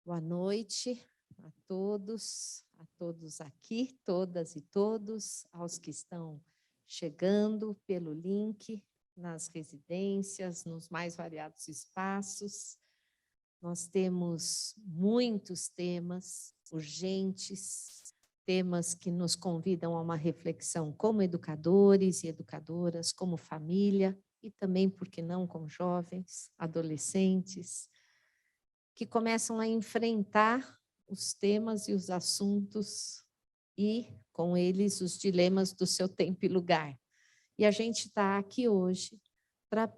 Boa noite a todos aqui, todas e todos, aos que estão chegando pelo link, nas residências, nos mais variados espaços. Nós temos muitos temas urgentes, temas que nos convidam a uma reflexão como educadores e educadoras, como família, e também, por que não, como jovens, adolescentes, que começam a enfrentar os temas e os assuntos e, com eles, os dilemas do seu tempo e lugar. E a gente está aqui hoje para,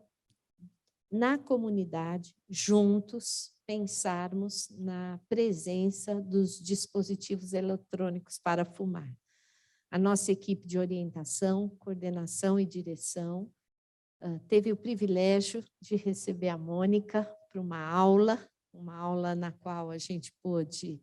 na comunidade, juntos, pensarmos na presença dos dispositivos eletrônicos para fumar. A nossa equipe de orientação, coordenação e direção teve o privilégio de receber a Mônica para uma aula na qual a gente pôde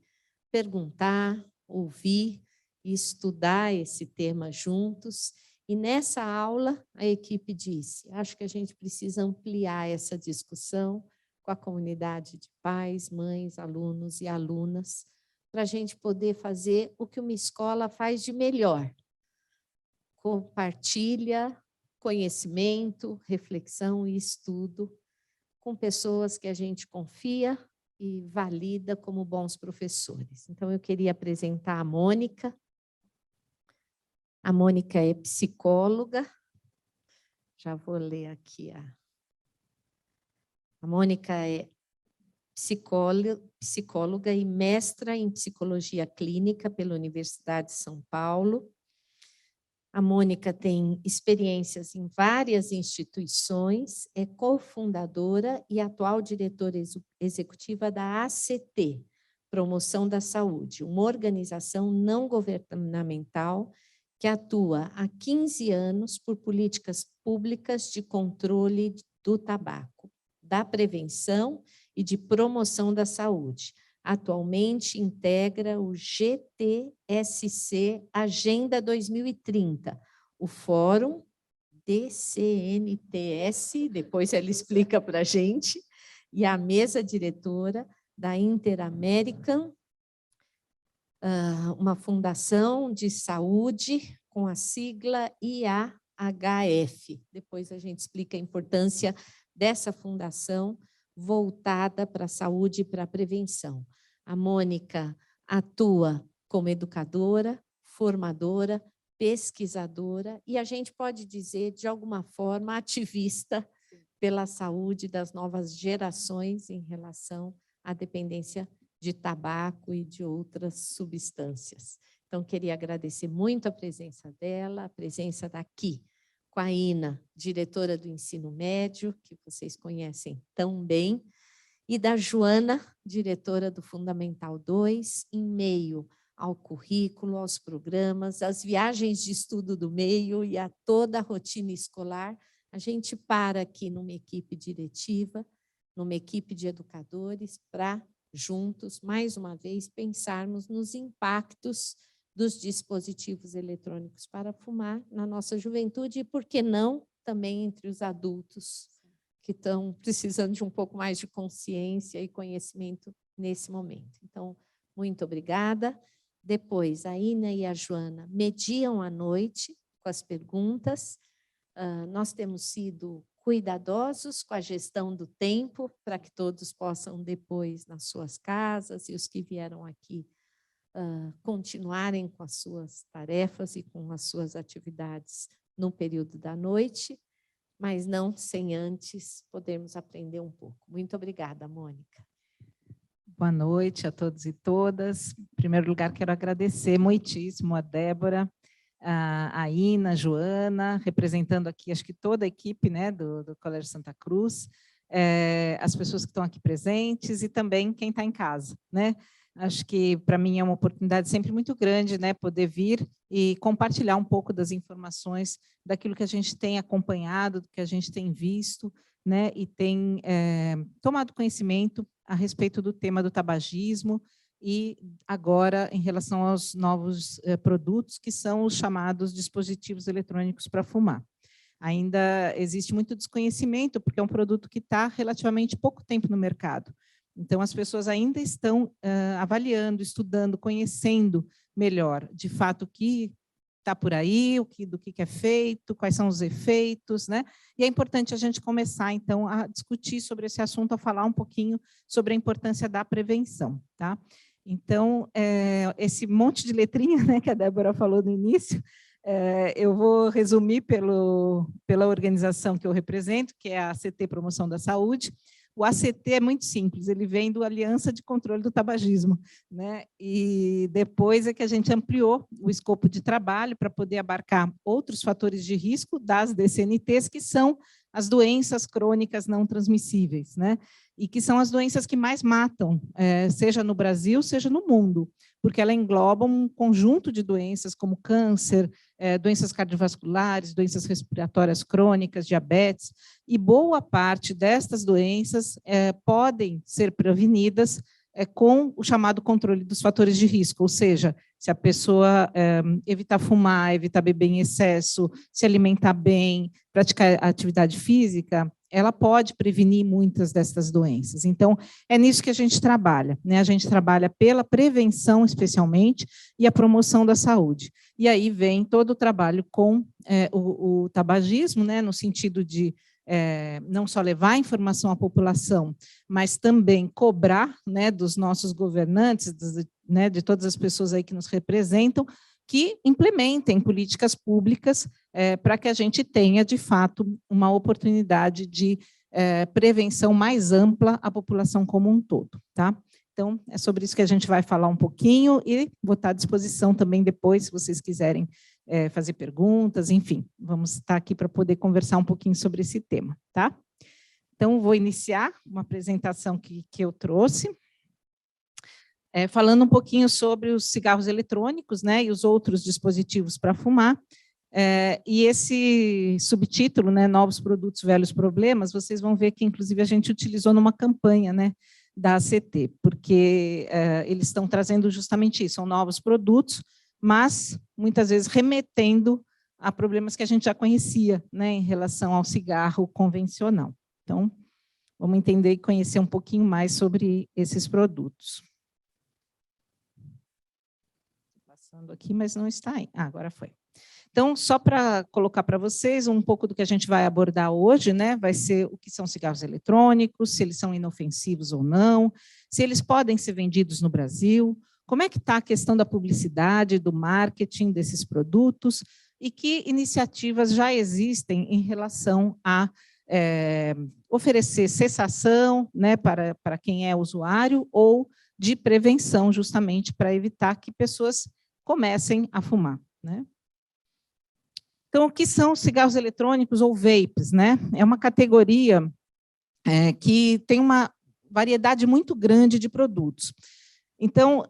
perguntar, ouvir e estudar esse tema juntos. E nessa aula, a equipe disse, acho que a gente precisa ampliar essa discussão com a comunidade de pais, mães, alunos e alunas, para a gente poder fazer o que uma escola faz de melhor. Compartilha conhecimento, reflexão e estudo com pessoas que a gente confia e valida como bons professores. Então, eu queria apresentar a Mônica. A Mônica é psicóloga. Já vou ler aqui. A Mônica é psicóloga e mestra em psicologia clínica pela Universidade de São Paulo. A Mônica tem experiências em várias instituições, é cofundadora e atual diretora executiva da ACT, Promoção da Saúde, uma organização não governamental que atua há 15 anos por políticas públicas de controle do tabaco, da prevenção e de promoção da saúde. Atualmente integra o GTSC Agenda 2030, o Fórum DCNTS, depois ela explica para a gente, e a mesa diretora da Interamerican, uma fundação de saúde com a sigla IAHF. Depois a gente explica a importância dessa fundação voltada para a saúde e para a prevenção. A Mônica atua como educadora, formadora, pesquisadora e a gente pode dizer, de alguma forma, ativista pela saúde das novas gerações em relação à dependência de tabaco e de outras substâncias. Então, queria agradecer muito a presença dela, a presença daqui, com a Ina, diretora do ensino médio, que vocês conhecem tão bem, e da Joana, diretora do Fundamental 2, em meio ao currículo, aos programas, às viagens de estudo do meio e a toda a rotina escolar, a gente para aqui numa equipe diretiva, numa equipe de educadores, para, juntos, mais uma vez, pensarmos nos impactos dos dispositivos eletrônicos para fumar na nossa juventude e, por que não, também entre os adultos que estão precisando de um pouco mais de consciência e conhecimento nesse momento. Então, muito obrigada. Depois, a Ina e a Joana mediam à noite com as perguntas. Nós temos sido cuidadosos com a gestão do tempo, para que todos possam depois, nas suas casas, e os que vieram aqui, continuarem com as suas tarefas e com as suas atividades no período da noite, mas não sem antes podermos aprender um pouco. Muito obrigada, Mônica. Boa noite a todos e todas. Em primeiro lugar, quero agradecer muitíssimo a Débora, a Ina, a Joana, representando aqui, acho que toda a equipe, né, do Colégio Santa Cruz, as pessoas que estão aqui presentes e também quem está em casa, né? Acho que, para mim, é uma oportunidade sempre muito grande, né, poder vir e compartilhar um pouco das informações daquilo que a gente tem acompanhado, do que a gente tem visto, né, e tem tomado conhecimento a respeito do tema do tabagismo e agora em relação aos novos produtos que são os chamados dispositivos eletrônicos para fumar. Ainda existe muito desconhecimento, porque é um produto que está relativamente pouco tempo no mercado. Então, as pessoas ainda estão avaliando, estudando, conhecendo melhor, de fato, o que está por aí, do que é feito, quais são os efeitos, né? E é importante a gente começar, então, a discutir sobre esse assunto, a falar um pouquinho sobre a importância da prevenção, tá? Então, esse monte de letrinha, né, que a Débora falou no início, eu vou resumir pela organização que eu represento, que é a ACT Promoção da Saúde. O ACT é muito simples, ele vem do Aliança de Controle do Tabagismo, né? E depois é que a gente ampliou o escopo de trabalho para poder abarcar outros fatores de risco das DCNTs, que são as doenças crônicas não transmissíveis, né? E que são as doenças que mais matam, seja no Brasil, seja no mundo, porque ela engloba um conjunto de doenças como câncer, doenças cardiovasculares, doenças respiratórias crônicas, diabetes, e boa parte destas doenças podem ser prevenidas com o chamado controle dos fatores de risco, ou seja, se a pessoa evitar fumar, evitar beber em excesso, se alimentar bem, praticar atividade física, ela pode prevenir muitas dessas doenças. Então, é nisso que a gente trabalha, né? A gente trabalha pela prevenção, especialmente, e a promoção da saúde. E aí vem todo o trabalho com o tabagismo, né? No sentido de não só levar informação à população, mas também cobrar, né, dos nossos governantes, né, de todas as pessoas aí que nos representam, que implementem políticas públicas para que a gente tenha, de fato, uma oportunidade de prevenção mais ampla à população como um todo, tá? Então, é sobre isso que a gente vai falar um pouquinho e vou estar à disposição também depois, se vocês quiserem fazer perguntas, enfim, vamos estar aqui para poder conversar um pouquinho sobre esse tema, tá? Então, vou iniciar uma apresentação que eu trouxe, falando um pouquinho sobre os cigarros eletrônicos, né, e os outros dispositivos para fumar, e esse subtítulo, né, Novos Produtos, Velhos Problemas, vocês vão ver que, inclusive, a gente utilizou numa campanha, né, da ACT, porque eles estão trazendo justamente isso, são novos produtos, mas, muitas vezes, remetendo a problemas que a gente já conhecia, né, em relação ao cigarro convencional. Então, vamos entender e conhecer um pouquinho mais sobre esses produtos. Passando aqui, mas não está aí. Agora foi. Então, só para colocar para vocês um pouco do que a gente vai abordar hoje, né? Vai ser o que são cigarros eletrônicos, se eles são inofensivos ou não, se eles podem ser vendidos no Brasil, como é que está a questão da publicidade, do marketing desses produtos e que iniciativas já existem em relação a oferecer cessação, né, para quem é usuário ou de prevenção, justamente para evitar que pessoas comecem a fumar, né? Então, o que são cigarros eletrônicos ou vapes, né? É uma categoria que tem uma variedade muito grande de produtos. Então,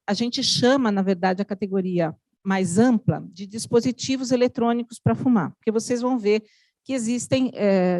a gente chama, na verdade, a categoria mais ampla de dispositivos eletrônicos para fumar, porque vocês vão ver que existem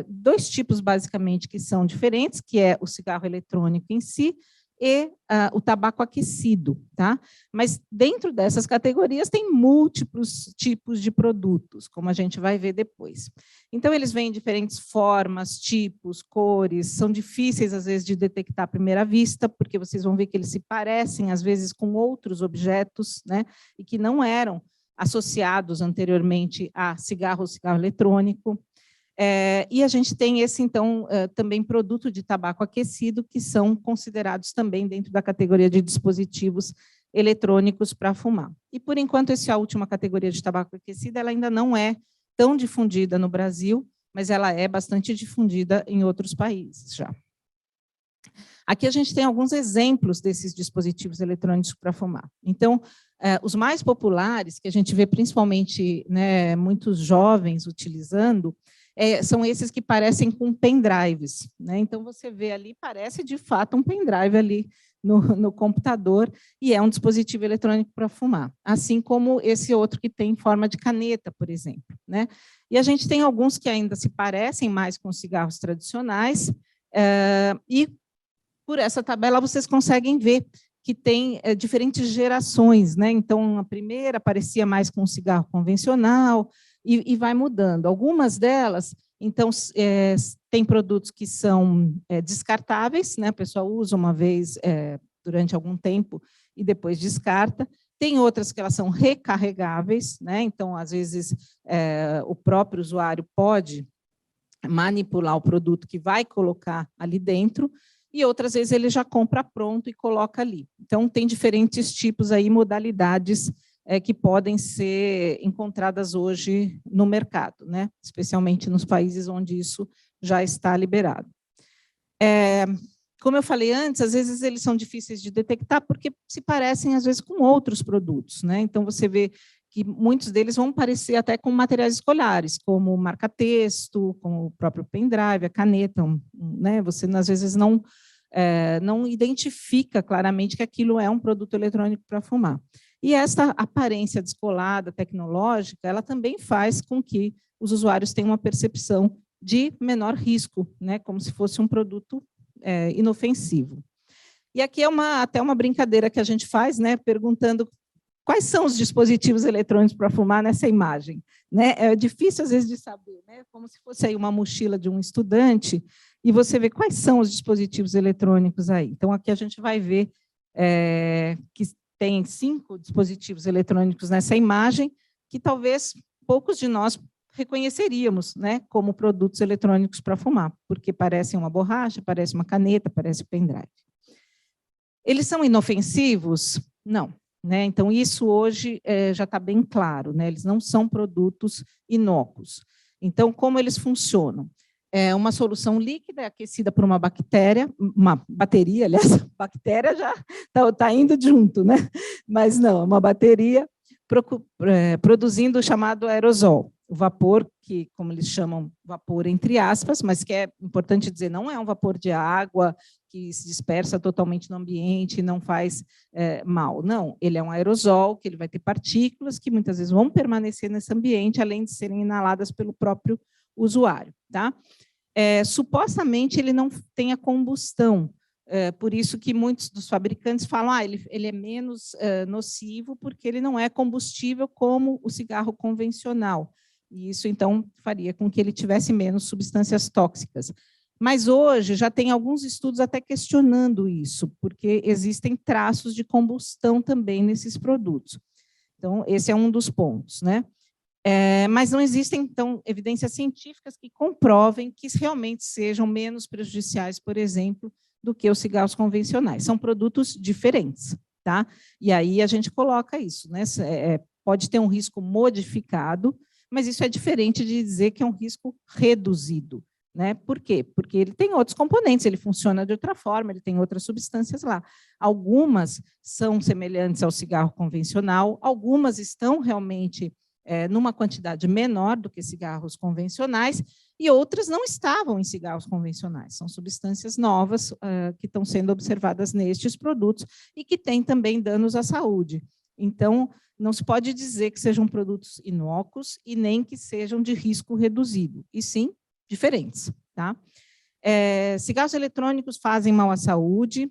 dois tipos, basicamente, que são diferentes, que é o cigarro eletrônico em si e o tabaco aquecido, tá? Mas dentro dessas categorias tem múltiplos tipos de produtos, como a gente vai ver depois. Então, eles vêm em diferentes formas, tipos, cores, são difíceis, às vezes, de detectar à primeira vista, porque vocês vão ver que eles se parecem, às vezes, com outros objetos, né? E que não eram associados anteriormente a cigarro ou cigarro eletrônico. E a gente tem esse, então, também produto de tabaco aquecido, que são considerados também dentro da categoria de dispositivos eletrônicos para fumar. E, por enquanto, essa última categoria de tabaco aquecido, ela ainda não é tão difundida no Brasil, mas ela é bastante difundida em outros países já. Aqui a gente tem alguns exemplos desses dispositivos eletrônicos para fumar. Então, os mais populares, que a gente vê principalmente, né, muitos jovens utilizando, são esses que parecem com pendrives, né? Então, você vê ali, parece de fato um pendrive ali no computador, e é um dispositivo eletrônico para fumar, assim como esse outro que tem forma de caneta, por exemplo, né? E a gente tem alguns que ainda se parecem mais com cigarros tradicionais, e por essa tabela vocês conseguem ver que tem diferentes gerações, né? Então, a primeira parecia mais com um cigarro convencional, e vai mudando. Algumas delas Então, tem produtos que são descartáveis, né? A pessoa usa uma vez durante algum tempo e depois descarta. Tem outras que elas são recarregáveis, né? Então, às vezes, o próprio usuário pode manipular o produto que vai colocar ali dentro, e outras vezes ele já compra pronto e coloca ali. Então, tem diferentes tipos aí, modalidades que podem ser encontradas hoje no mercado, né? Especialmente nos países onde isso já está liberado. Como eu falei antes, às vezes eles são difíceis de detectar porque se parecem, às vezes, com outros produtos, né? Então, você vê que muitos deles vão parecer até com materiais escolares, como o marca-texto, como o próprio pendrive, a caneta, né? Você, às vezes, não identifica claramente que aquilo é um produto eletrônico para fumar. E essa aparência descolada, tecnológica, ela também faz com que os usuários tenham uma percepção de menor risco, né? Como se fosse um produto inofensivo. E aqui é até uma brincadeira que a gente faz, né? Perguntando quais são os dispositivos eletrônicos para fumar nessa imagem, né? É difícil, às vezes, de saber, né? Como se fosse aí uma mochila de um estudante, e você vê quais são os dispositivos eletrônicos aí. Então, aqui a gente vai ver que tem 5 dispositivos eletrônicos nessa imagem, que talvez poucos de nós reconheceríamos, né, como produtos eletrônicos para fumar, porque parecem uma borracha, parece uma caneta, parece um pendrive. Eles são inofensivos? Não. Né? Então, isso hoje já está bem claro, né? Eles não são produtos inócuos. Então, como eles funcionam? É uma solução líquida aquecida por uma bateria, aliás, a bactéria já está indo junto, né? Mas não, é uma bateria produzindo o chamado aerosol, o vapor, que, como eles chamam, vapor entre aspas, mas que é importante dizer, não é um vapor de água que se dispersa totalmente no ambiente e não faz mal. Não, ele é um aerosol, que ele vai ter partículas que muitas vezes vão permanecer nesse ambiente, além de serem inaladas pelo próprio usuário. Tá? Supostamente, ele não tem a combustão, por isso que muitos dos fabricantes falam ele é menos nocivo, porque ele não é combustível como o cigarro convencional. E isso, então, faria com que ele tivesse menos substâncias tóxicas. Mas hoje já tem alguns estudos até questionando isso, porque existem traços de combustão também nesses produtos. Então, esse é um dos pontos, né? Mas não existem, então, evidências científicas que comprovem que realmente sejam menos prejudiciais, por exemplo, do que os cigarros convencionais. São produtos diferentes, tá? E aí a gente coloca isso, né? Pode ter um risco modificado, mas isso é diferente de dizer que é um risco reduzido. Né? Por quê? Porque ele tem outros componentes, ele funciona de outra forma, ele tem outras substâncias lá. Algumas são semelhantes ao cigarro convencional, algumas estão realmente numa quantidade menor do que cigarros convencionais, e outras não estavam em cigarros convencionais. São substâncias novas que estão sendo observadas nestes produtos e que têm também danos à saúde. Então, não se pode dizer que sejam produtos inócuos e nem que sejam de risco reduzido, e sim diferentes. Tá? Cigarros eletrônicos fazem mal à saúde,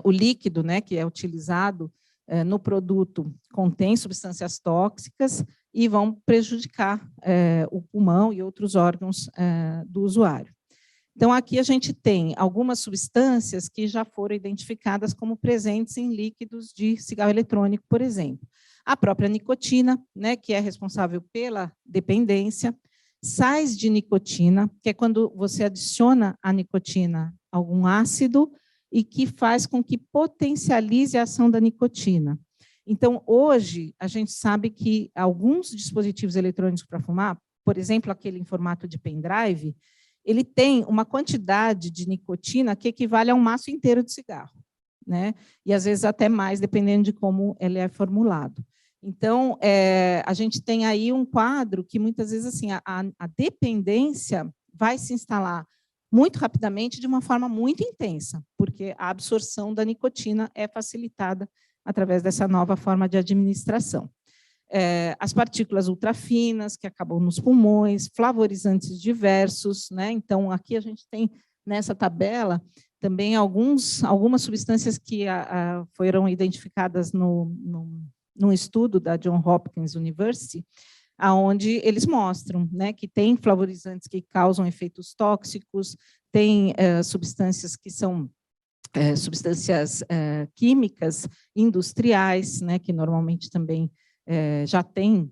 o líquido, né, que é utilizado no produto contém substâncias tóxicas e vão prejudicar o pulmão e outros órgãos do usuário. Então, aqui a gente tem algumas substâncias que já foram identificadas como presentes em líquidos de cigarro eletrônico, por exemplo. A própria nicotina, né, que é responsável pela dependência, sais de nicotina, que é quando você adiciona à nicotina algum ácido e que faz com que potencialize a ação da nicotina. Então, hoje, a gente sabe que alguns dispositivos eletrônicos para fumar, por exemplo, aquele em formato de pendrive, ele tem uma quantidade de nicotina que equivale a um maço inteiro de cigarro, né? E, às vezes, até mais, dependendo de como ele é formulado. Então, a gente tem aí um quadro que, muitas vezes, assim, a dependência vai se instalar muito rapidamente, de uma forma muito intensa, porque a absorção da nicotina é facilitada através dessa nova forma de administração. As partículas ultrafinas, que acabam nos pulmões, flavorizantes diversos, né? Então, aqui a gente tem, nessa tabela, também algumas substâncias que foram identificadas num estudo da Johns Hopkins University, aonde eles mostram, né, que tem flavorizantes que causam efeitos tóxicos, tem substâncias que são substâncias químicas industriais, né, que normalmente também já tem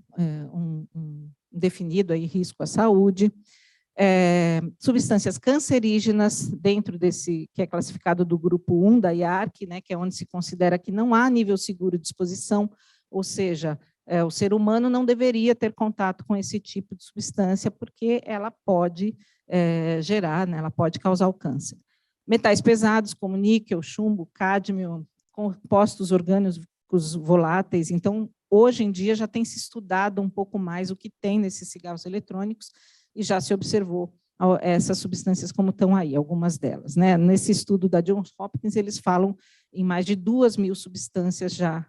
um definido aí risco à saúde, substâncias cancerígenas dentro desse, que é classificado do grupo 1 da IARC, né, que é onde se considera que não há nível seguro de exposição, ou seja, o ser humano não deveria ter contato com esse tipo de substância, porque ela pode gerar, né, ela pode causar o câncer. Metais pesados, como níquel, chumbo, cádmio, compostos orgânicos voláteis. Então, hoje em dia, já tem se estudado um pouco mais o que tem nesses cigarros eletrônicos e já se observou essas substâncias como estão aí, algumas delas, né? Nesse estudo da Johns Hopkins, eles falam em mais de 2.000 substâncias já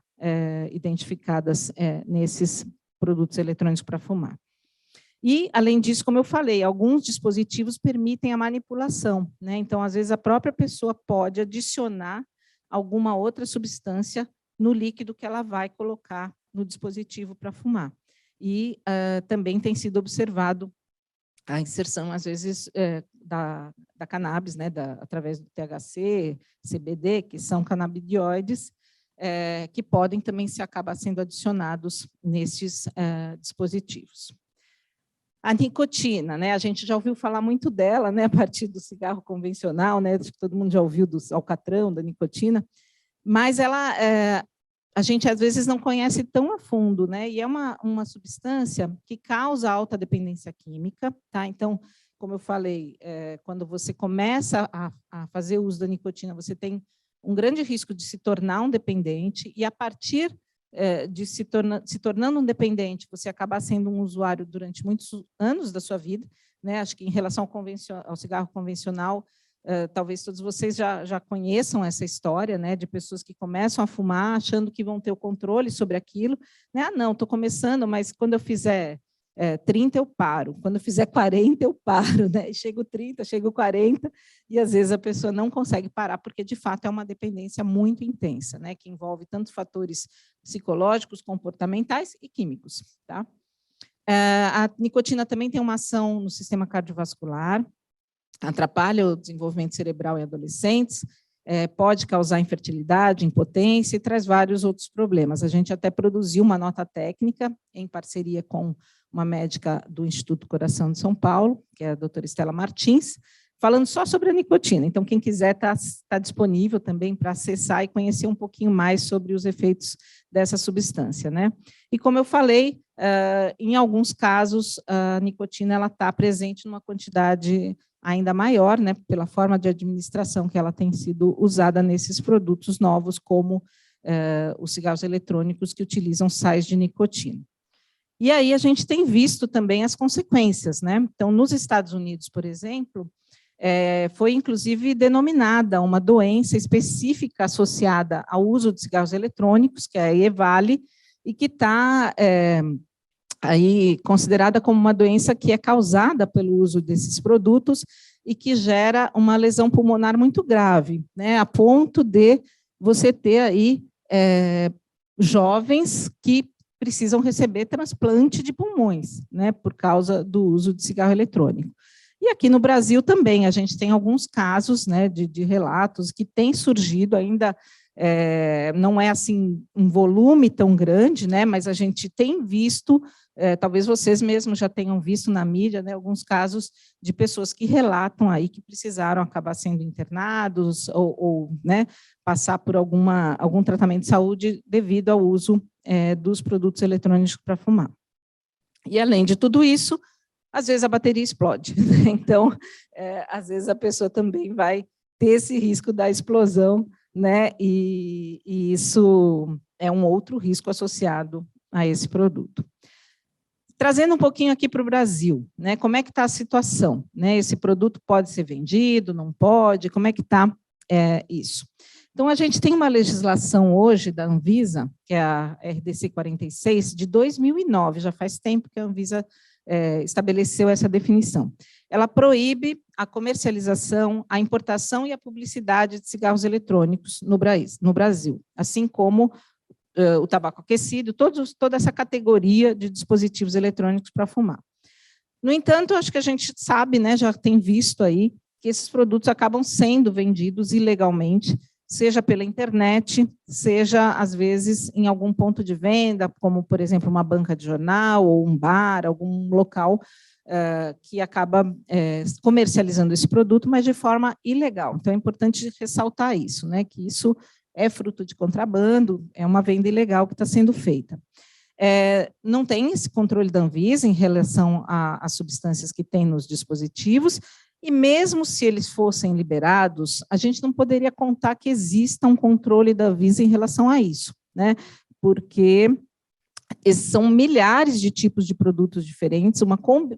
identificadas nesses produtos eletrônicos para fumar. E, além disso, como eu falei, alguns dispositivos permitem a manipulação, né? Então, às vezes, a própria pessoa pode adicionar alguma outra substância no líquido que ela vai colocar no dispositivo para fumar. E também tem sido observado a inserção, às vezes, da cannabis, né? Através do THC, CBD, que são canabidioides, que podem também acabar sendo adicionados nesses dispositivos. A nicotina, né? A gente já ouviu falar muito dela, né? A partir do cigarro convencional, né? Acho que todo mundo já ouviu do alcatrão, da nicotina, mas ela, a gente às vezes não conhece tão a fundo, né? E é uma substância que causa alta dependência química, tá? Então, como eu falei, quando você começa a fazer uso da nicotina, você tem um grande risco de se tornar um dependente, e a partir de se tornando um dependente, você acabar sendo um usuário durante muitos anos da sua vida, né? Acho que em relação ao cigarro convencional, talvez todos vocês já conheçam essa história, né? De pessoas que começam a fumar achando que vão ter o controle sobre aquilo, né? Ah, não, estou começando, mas quando eu fizer 30 eu paro, quando eu fizer 40 eu paro, né? E chego 30, chego 40, e às vezes a pessoa não consegue parar, porque de fato é uma dependência muito intensa, né? Que envolve tantos fatores psicológicos, comportamentais e químicos, tá? A nicotina também tem uma ação no sistema cardiovascular, atrapalha o desenvolvimento cerebral em adolescentes, pode causar infertilidade, impotência e traz vários outros problemas. A gente até produziu uma nota técnica em parceria com uma médica do Instituto Coração de São Paulo, que é a doutora Estela Martins, falando só sobre a nicotina. Então, quem quiser está disponível também para acessar e conhecer um pouquinho mais sobre os efeitos dessa substância, né? E como eu falei, em alguns casos, a nicotina está presente numa quantidade ainda maior, né, pela forma de administração que ela tem sido usada nesses produtos novos, como os cigarros eletrônicos que utilizam sais de nicotina. E aí a gente tem visto também as consequências, né? Então, nos Estados Unidos, por exemplo, foi inclusive denominada uma doença específica associada ao uso de cigarros eletrônicos, que é a EVALI, e que está aí considerada como uma doença que é causada pelo uso desses produtos e que gera uma lesão pulmonar muito grave, né? A ponto de você ter aí jovens que precisam receber transplante de pulmões, né, por causa do uso de cigarro eletrônico. E aqui no Brasil também, a gente tem alguns casos, né, de relatos que têm surgido ainda, não é assim um volume tão grande, né, mas a gente tem visto, talvez vocês mesmos já tenham visto na mídia, né, alguns casos de pessoas que relatam aí que precisaram acabar sendo internados ou né, passar por algum tratamento de saúde devido ao uso dos produtos eletrônicos para fumar. E, além de tudo isso, às vezes a bateria explode. Então, às vezes a pessoa também vai ter esse risco da explosão, né? E isso é um outro risco associado a esse produto. Trazendo um pouquinho aqui para o Brasil, né? Como é que está a situação? Né? Esse produto pode ser vendido, não pode? Como é que está isso? Então, a gente tem uma legislação hoje da Anvisa, que é a RDC 46, de 2009, já faz tempo que a Anvisa estabeleceu essa definição. Ela proíbe a comercialização, a importação e a publicidade de cigarros eletrônicos no Brasil, assim como o tabaco aquecido, toda essa categoria de dispositivos eletrônicos para fumar. No entanto, acho que a gente sabe, né, já tem visto aí, que esses produtos acabam sendo vendidos ilegalmente, seja pela internet, seja, às vezes, em algum ponto de venda, como, por exemplo, uma banca de jornal ou um bar, algum local que acaba comercializando esse produto, mas de forma ilegal. Então, é importante ressaltar isso, né, que isso é fruto de contrabando, é uma venda ilegal que está sendo feita. Não tem esse controle da Anvisa em relação às substâncias que tem nos dispositivos, e mesmo se eles fossem liberados, a gente não poderia contar que exista um controle da Anvisa em relação a isso, né? Porque são milhares de tipos de produtos diferentes,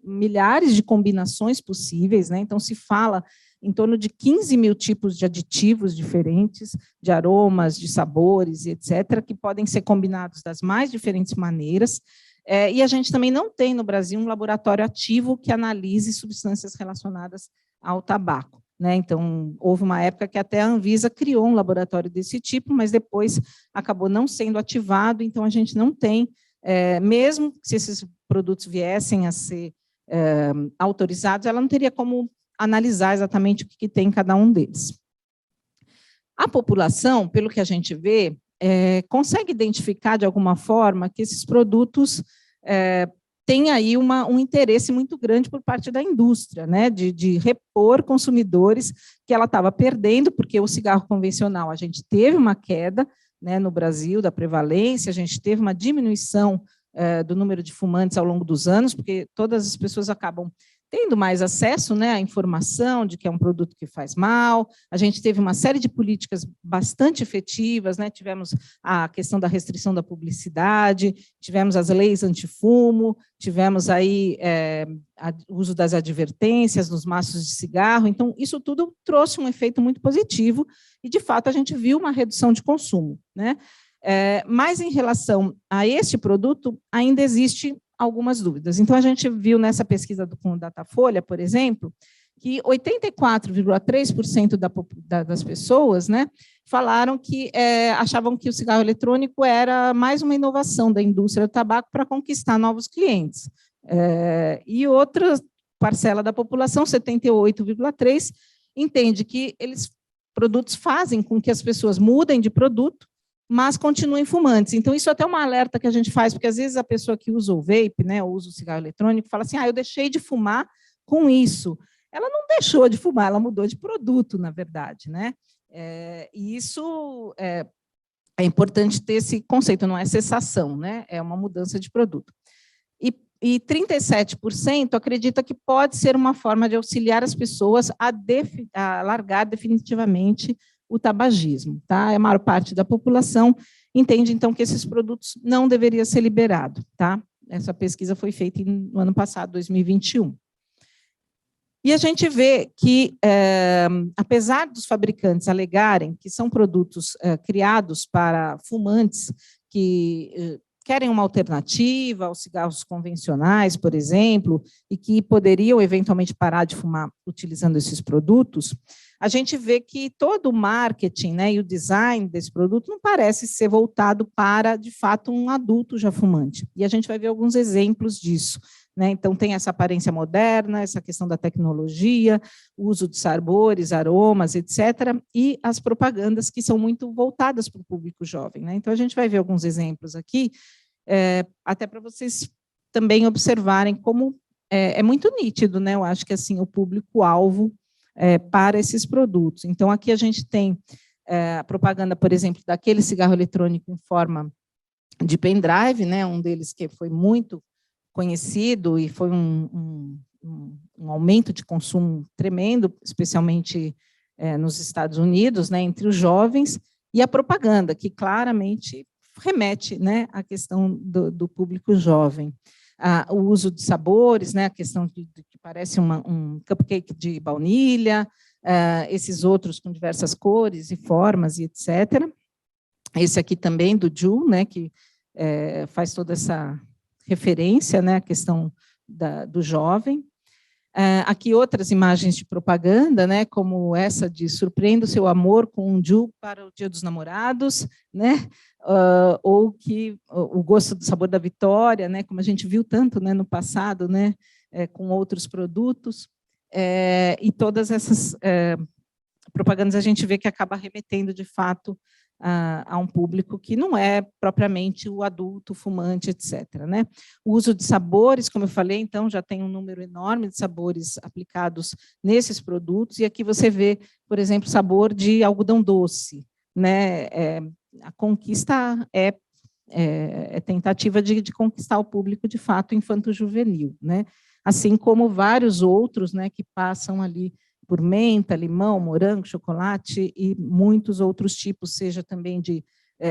milhares de combinações possíveis, né? Então, se fala em torno de 15 mil tipos de aditivos diferentes, de aromas, de sabores, etc., que podem ser combinados das mais diferentes maneiras. E a gente também não tem no Brasil um laboratório ativo que analise substâncias relacionadas ao tabaco, né? Então, houve uma época que até a Anvisa criou um laboratório desse tipo, mas depois acabou não sendo ativado, então a gente não tem, mesmo se esses produtos viessem a ser autorizados, ela não teria como analisar exatamente o que tem em cada um deles. A população, pelo que a gente vê, consegue identificar de alguma forma que esses produtos têm aí um interesse muito grande por parte da indústria, né, de repor consumidores que ela estava perdendo, porque o cigarro convencional, a gente teve uma queda, né, no Brasil da prevalência, a gente teve uma diminuição do número de fumantes ao longo dos anos, porque todas as pessoas acabam tendo mais acesso, né, à informação de que é um produto que faz mal. A gente teve uma série de políticas bastante efetivas, né? Tivemos a questão da restrição da publicidade, tivemos as leis antifumo, tivemos aí o uso das advertências nos maços de cigarro. Então, isso tudo trouxe um efeito muito positivo e, de fato, a gente viu uma redução de consumo, né? Mas, em relação a este produto, ainda existe algumas dúvidas. Então, a gente viu nessa pesquisa com o Datafolha, por exemplo, que 84,3% das pessoas, né, falaram que achavam que o cigarro eletrônico era mais uma inovação da indústria do tabaco para conquistar novos clientes. E outra parcela da população, 78,3%, entende que produtos fazem com que as pessoas mudem de produto, mas continuem fumantes. Então, isso é até uma alerta que a gente faz, porque às vezes a pessoa que usa o vape, né, ou usa o cigarro eletrônico, fala assim, eu deixei de fumar com isso. Ela não deixou de fumar, ela mudou de produto, na verdade, né? E isso é importante ter esse conceito, não é cessação, né? É uma mudança de produto. E 37% acredita que pode ser uma forma de auxiliar as pessoas a largar definitivamente o tabagismo, tá? A maior parte da população entende, então, que esses produtos não deveriam ser liberados, tá? Essa pesquisa foi feita no ano passado, 2021. E a gente vê que, apesar dos fabricantes alegarem que são produtos criados para fumantes que querem uma alternativa aos cigarros convencionais, por exemplo, e que poderiam eventualmente parar de fumar utilizando esses produtos, a gente vê que todo o marketing, né, e o design desse produto não parece ser voltado para, de fato, um adulto já fumante. E a gente vai ver alguns exemplos disso, né? Então, tem essa aparência moderna, essa questão da tecnologia, o uso de sabores, aromas, etc., e as propagandas que são muito voltadas para o público jovem, né? Então, a gente vai ver alguns exemplos aqui, até para vocês também observarem como é muito nítido, né? Eu acho que assim o público-alvo para esses produtos. Então, aqui a gente tem a propaganda, por exemplo, daquele cigarro eletrônico em forma de pendrive, né? Um deles que foi muito conhecido e foi um aumento de consumo tremendo, especialmente nos Estados Unidos, né, entre os jovens, e a propaganda, que claramente remete, né, à questão do público jovem. O uso de sabores, né, a questão que parece um cupcake de baunilha, esses outros com diversas cores e formas, e etc. Esse aqui também, do Ju, né, que faz toda essa referência, né, à questão do jovem. Aqui outras imagens de propaganda, né, como essa de surpreenda o seu amor com um Ju para o Dia dos Namorados, né, ou que o gosto do sabor da vitória, né, como a gente viu tanto, né, no passado, né, com outros produtos, e todas essas propagandas a gente vê que acaba remetendo de fato a um público que não é propriamente o adulto fumante, etc. Né? O uso de sabores, como eu falei, então, já tem um número enorme de sabores aplicados nesses produtos, e aqui você vê, por exemplo, sabor de algodão doce. Né? A conquista é tentativa de conquistar o público, de fato, infanto-juvenil, né? Assim como vários outros, né, que passam ali por menta, limão, morango, chocolate e muitos outros tipos, seja também de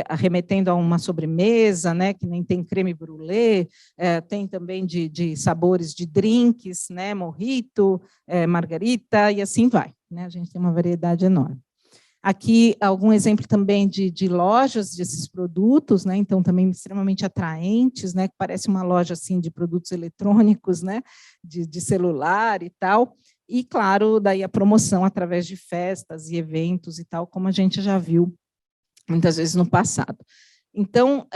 arremetendo a uma sobremesa, né, que nem tem creme brulee, tem também de sabores de drinks, né, mojito, margarita, e assim vai. Né, a gente tem uma variedade enorme. Aqui, algum exemplo também de lojas desses produtos, né? Então, também extremamente atraentes, né? Que parece uma loja assim, de produtos eletrônicos, né? De celular e tal. E, claro, daí a promoção através de festas e eventos e tal, como a gente já viu muitas vezes no passado. Então,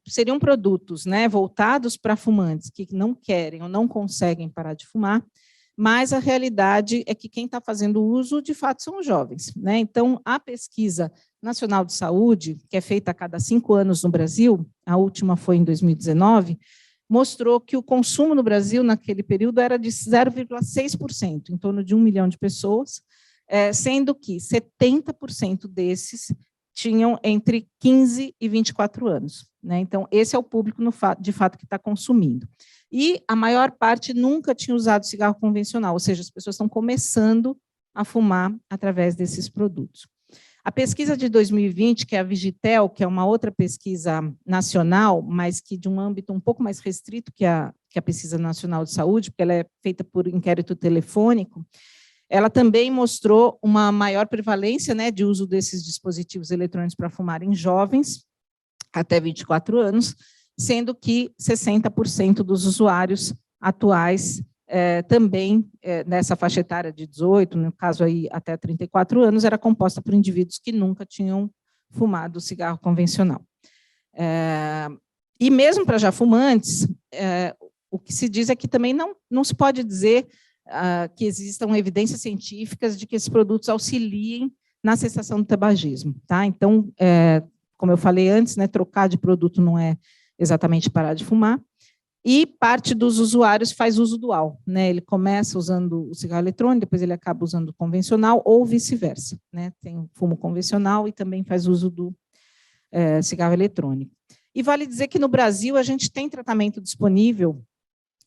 seriam produtos, né, voltados para fumantes que não querem ou não conseguem parar de fumar, mas a realidade é que quem está fazendo uso, de fato, são os jovens. Né? Então, a pesquisa nacional de saúde, que é feita a cada 5 anos no Brasil, a última foi em 2019, mostrou que o consumo no Brasil, naquele período, era de 0,6%, em torno de 1 milhão de pessoas, sendo que 70% desses tinham entre 15 e 24 anos. Né? Então, esse é o público, de fato, que está consumindo. E a maior parte nunca tinha usado cigarro convencional, ou seja, as pessoas estão começando a fumar através desses produtos. A pesquisa de 2020, que é a Vigitel, que é uma outra pesquisa nacional, mas que de um âmbito um pouco mais restrito que a Pesquisa Nacional de Saúde, porque ela é feita por inquérito telefônico, ela também mostrou uma maior prevalência, né, de uso desses dispositivos eletrônicos para fumar em jovens, até 24 anos, sendo que 60% dos usuários atuais também, nessa faixa etária de 18, no caso aí até 34 anos, era composta por indivíduos que nunca tinham fumado cigarro convencional. E mesmo para já fumantes, o que se diz é que também não se pode dizer que existam evidências científicas de que esses produtos auxiliem na cessação do tabagismo. Tá? Então, como eu falei antes, né, trocar de produto não é exatamente parar de fumar, e parte dos usuários faz uso dual, né? Ele começa usando o cigarro eletrônico, depois ele acaba usando o convencional, ou vice-versa, né? Tem o fumo convencional e também faz uso do cigarro eletrônico. E vale dizer que no Brasil a gente tem tratamento disponível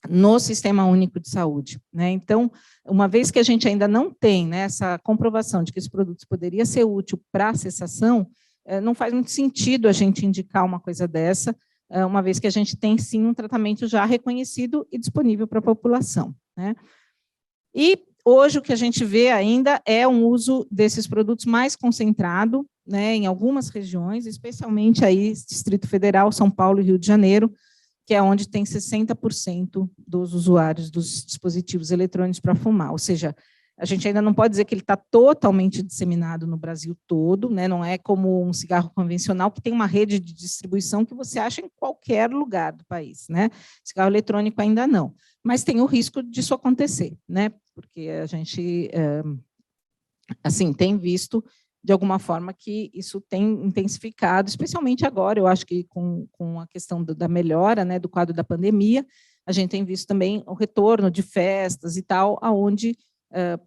no Sistema Único de Saúde, né? Então, uma vez que a gente ainda não tem, né, essa comprovação de que esse produto poderia ser útil para a cessação, não faz muito sentido a gente indicar uma coisa dessa, uma vez que a gente tem, sim, um tratamento já reconhecido e disponível para a população. Né? E hoje o que a gente vê ainda é um uso desses produtos mais concentrado, né, em algumas regiões, especialmente aí Distrito Federal, São Paulo e Rio de Janeiro, que é onde tem 60% dos usuários dos dispositivos eletrônicos para fumar, ou seja, a gente ainda não pode dizer que ele está totalmente disseminado no Brasil todo, né? Não é como um cigarro convencional, que tem uma rede de distribuição que você acha em qualquer lugar do país. Né? Cigarro eletrônico ainda não, mas tem o risco disso acontecer, né? Porque a gente assim, tem visto, de alguma forma, que isso tem intensificado, especialmente agora, eu acho que com a questão da melhora, né, do quadro da pandemia, a gente tem visto também o retorno de festas e tal, aonde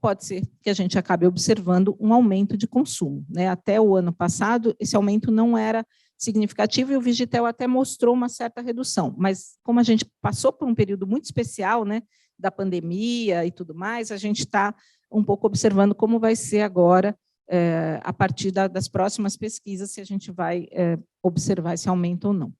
pode ser que a gente acabe observando um aumento de consumo. Né? Até o ano passado, esse aumento não era significativo e o Vigitel até mostrou uma certa redução, mas como a gente passou por um período muito especial, né, da pandemia e tudo mais, a gente está um pouco observando como vai ser agora, a partir das próximas pesquisas, se a gente vai observar esse aumento ou não.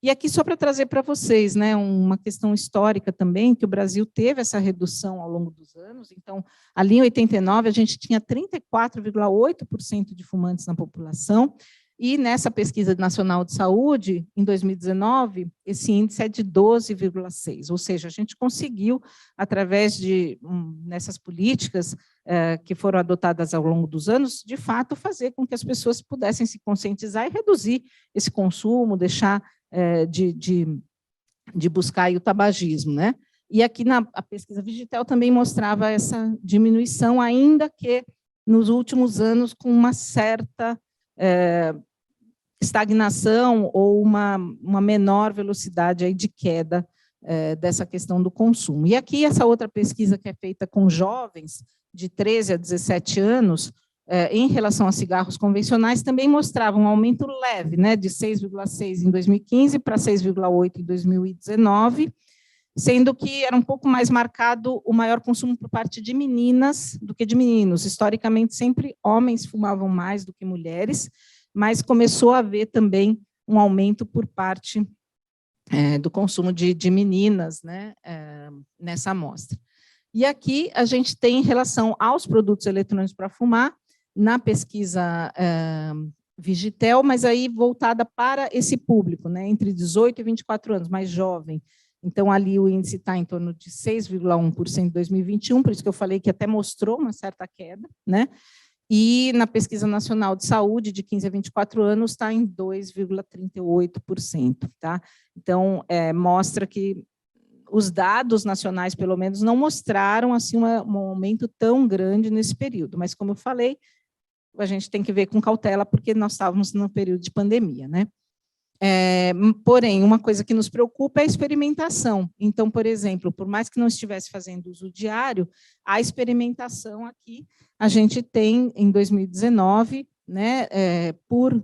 E aqui, só para trazer para vocês, né, uma questão histórica também, que o Brasil teve essa redução ao longo dos anos. Então, ali em 89, a gente tinha 34,8% de fumantes na população, E nessa pesquisa nacional de saúde, em 2019, esse índice é de 12,6, ou seja, a gente conseguiu, através de nessas políticas que foram adotadas ao longo dos anos, de fato, fazer com que as pessoas pudessem se conscientizar e reduzir esse consumo, deixar de buscar aí o tabagismo, né? E aqui a pesquisa Vigitel também mostrava essa diminuição, ainda que nos últimos anos com uma certa estagnação ou uma menor velocidade aí de queda dessa questão do consumo. E aqui essa outra pesquisa que é feita com jovens de 13 a 17 anos, em relação a cigarros convencionais, também mostrava um aumento leve, né, de 6,6 em 2015 para 6,8 em 2019, sendo que era um pouco mais marcado o maior consumo por parte de meninas do que de meninos. Historicamente, sempre homens fumavam mais do que mulheres, mas começou a haver também um aumento por parte do consumo de meninas, né, nessa amostra. E aqui a gente tem, em relação aos produtos eletrônicos para fumar, na pesquisa Vigitel, mas aí voltada para esse público, né, entre 18 e 24 anos, mais jovem. Então, ali o índice está em torno de 6,1% em 2021, por isso que eu falei que até mostrou uma certa queda, né? E na pesquisa nacional de saúde, de 15 a 24 anos, está em 2,38%. Tá? Então, mostra que os dados nacionais, pelo menos, não mostraram assim, um aumento tão grande nesse período. Mas, como eu falei, a gente tem que ver com cautela, porque nós estávamos no período de pandemia, né? Porém, uma coisa que nos preocupa é a experimentação. Então, por exemplo, por mais que não estivesse fazendo uso diário, a experimentação aqui, a gente tem, em 2019, né, por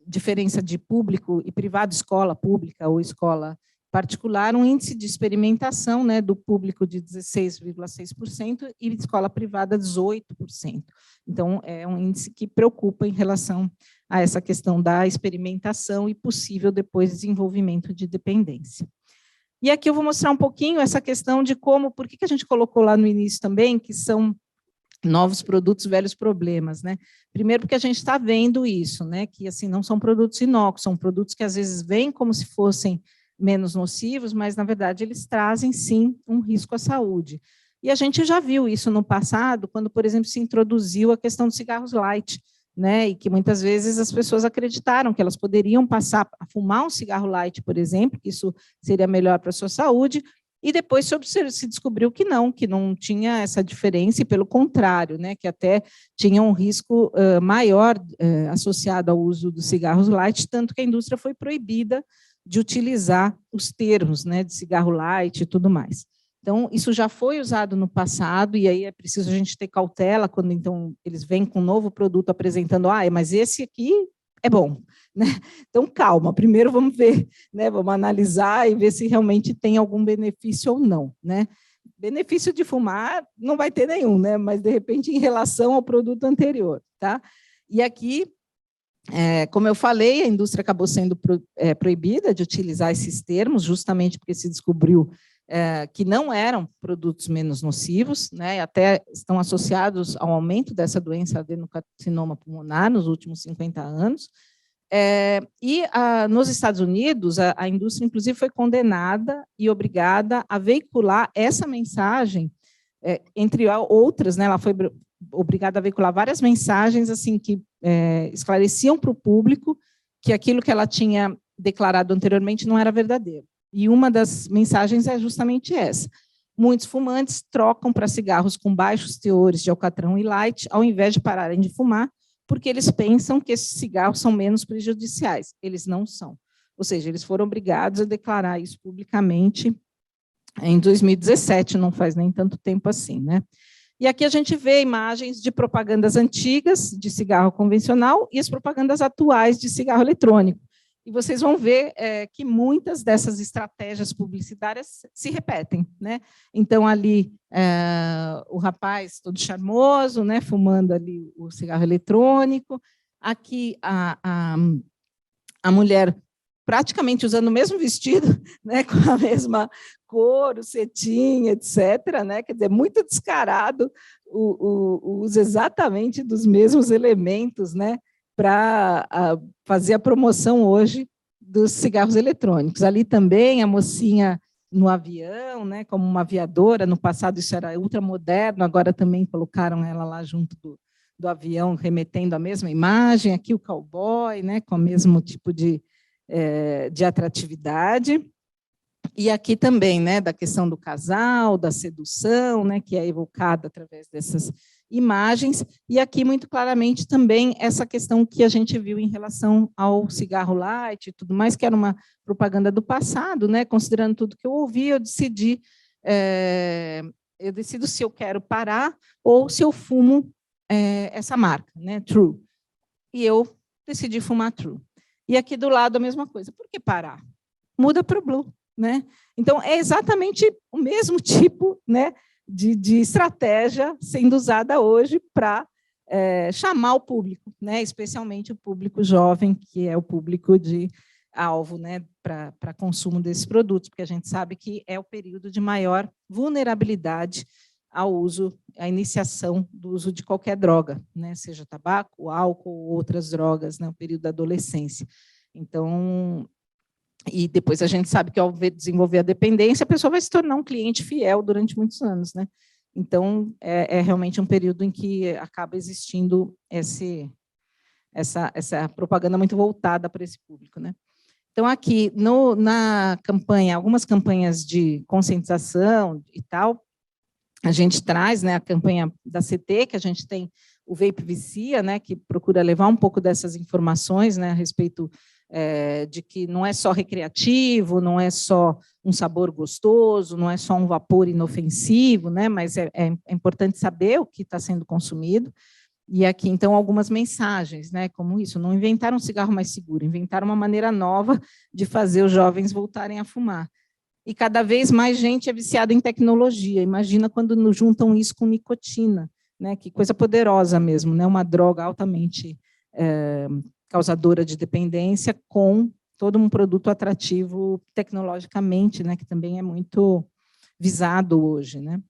diferença de público e privado, escola pública ou escola particular, um índice de experimentação, né, do público de 16,6% e de escola privada 18%. Então, é um índice que preocupa em relação a essa questão da experimentação e possível depois desenvolvimento de dependência. E aqui eu vou mostrar um pouquinho essa questão de como, por que a gente colocou lá no início também, que são novos produtos, velhos problemas, né? Primeiro porque a gente está vendo isso, né? Que assim não são produtos inócuos, são produtos que às vezes vêm como se fossem menos nocivos, mas na verdade eles trazem sim um risco à saúde. E a gente já viu isso no passado, quando, por exemplo, se introduziu a questão dos cigarros light, né? E que muitas vezes as pessoas acreditaram que elas poderiam passar a fumar um cigarro light, por exemplo, que isso seria melhor para a sua saúde. E depois se descobriu que não tinha essa diferença, e pelo contrário, né, que até tinha um risco maior associado ao uso dos cigarros light, tanto que a indústria foi proibida de utilizar os termos, né, de cigarro light e tudo mais. Então, isso já foi usado no passado, e aí é preciso a gente ter cautela quando, então, eles vêm com um novo produto apresentando, mas esse aqui é bom, né? Então, calma, primeiro vamos ver, né? Vamos analisar e ver se realmente tem algum benefício ou não, né? Benefício de fumar não vai ter nenhum, né? Mas, de repente, em relação ao produto anterior, tá? E aqui, como eu falei, a indústria acabou sendo proibida de utilizar esses termos, justamente porque se descobriu que não eram produtos menos nocivos, né, até estão associados ao aumento dessa doença adenocarcinoma pulmonar nos últimos 50 anos. Nos Estados Unidos, a indústria, inclusive, foi condenada e obrigada a veicular essa mensagem, entre outras, né, ela foi obrigada a veicular várias mensagens assim, que esclareciam para o público que aquilo que ela tinha declarado anteriormente não era verdadeiro. E uma das mensagens é justamente essa. Muitos fumantes trocam para cigarros com baixos teores de alcatrão e light, ao invés de pararem de fumar, porque eles pensam que esses cigarros são menos prejudiciais. Eles não são. Ou seja, eles foram obrigados a declarar isso publicamente em 2017, não faz nem tanto tempo assim, né? E aqui a gente vê imagens de propagandas antigas de cigarro convencional e as propagandas atuais de cigarro eletrônico. E vocês vão ver que muitas dessas estratégias publicitárias se repetem, né? Então, ali, o rapaz todo charmoso, né, fumando ali o cigarro eletrônico. Aqui, a mulher praticamente usando o mesmo vestido, né, com a mesma cor, o cetim, etc., né? Quer dizer, muito descarado o uso exatamente dos mesmos elementos, né? para fazer a promoção hoje dos cigarros eletrônicos. Ali também a mocinha no avião, né, como uma aviadora, no passado isso era ultramoderno, agora também colocaram ela lá junto do avião, remetendo a mesma imagem, aqui o cowboy, né, com o mesmo tipo de atratividade. E aqui também, né, da questão do casal, da sedução, né, que é evocada através dessas imagens, e aqui muito claramente também essa questão que a gente viu em relação ao cigarro light e tudo mais, que era uma propaganda do passado, né, considerando tudo que eu ouvi, eu decido se eu quero parar ou se eu fumo essa marca, né, True. E eu decidi fumar True. E aqui do lado a mesma coisa. Por que parar? Muda para o Blue, né? Então é exatamente o mesmo tipo, né, de estratégia sendo usada hoje para chamar o público, né, especialmente o público jovem, que é o público de alvo, né, para consumo desses produtos, porque a gente sabe que é o período de maior vulnerabilidade ao uso, à iniciação do uso de qualquer droga, né, seja tabaco, álcool ou outras drogas, né, o período da adolescência. Então, e depois a gente sabe que, ao desenvolver a dependência, a pessoa vai se tornar um cliente fiel durante muitos anos, né? Então, é realmente um período em que acaba existindo essa propaganda muito voltada para esse público, né? Então, aqui, na campanha, algumas campanhas de conscientização e tal, a gente traz, né, a campanha da CT, que a gente tem o Vape Vicia, né, que procura levar um pouco dessas informações, né, a respeito de que não é só recreativo, não é só um sabor gostoso, não é só um vapor inofensivo, né, mas é importante saber o que está sendo consumido. E aqui, então, algumas mensagens, né, como isso, não inventaram um cigarro mais seguro, inventaram uma maneira nova de fazer os jovens voltarem a fumar. E cada vez mais gente é viciada em tecnologia. Imagina quando juntam isso com nicotina, né, que coisa poderosa mesmo, né, uma droga altamente causadora de dependência, com todo um produto atrativo tecnologicamente, né, que também é muito visado hoje, né.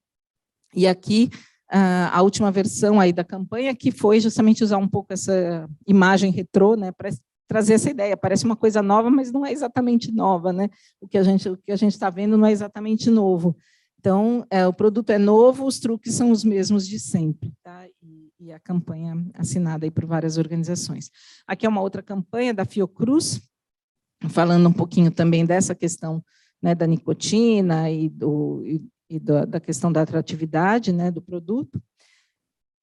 E aqui a última versão aí da campanha, que foi justamente usar um pouco essa imagem retrô, né, para trazer essa ideia. Parece uma coisa nova, mas não é exatamente nova, né? O que a gente está vendo não é exatamente novo. Então, o produto é novo, os truques são os mesmos de sempre, tá? E a campanha assinada aí por várias organizações. Aqui é uma outra campanha da Fiocruz, falando um pouquinho também dessa questão, né, da nicotina da questão da atratividade, né, do produto.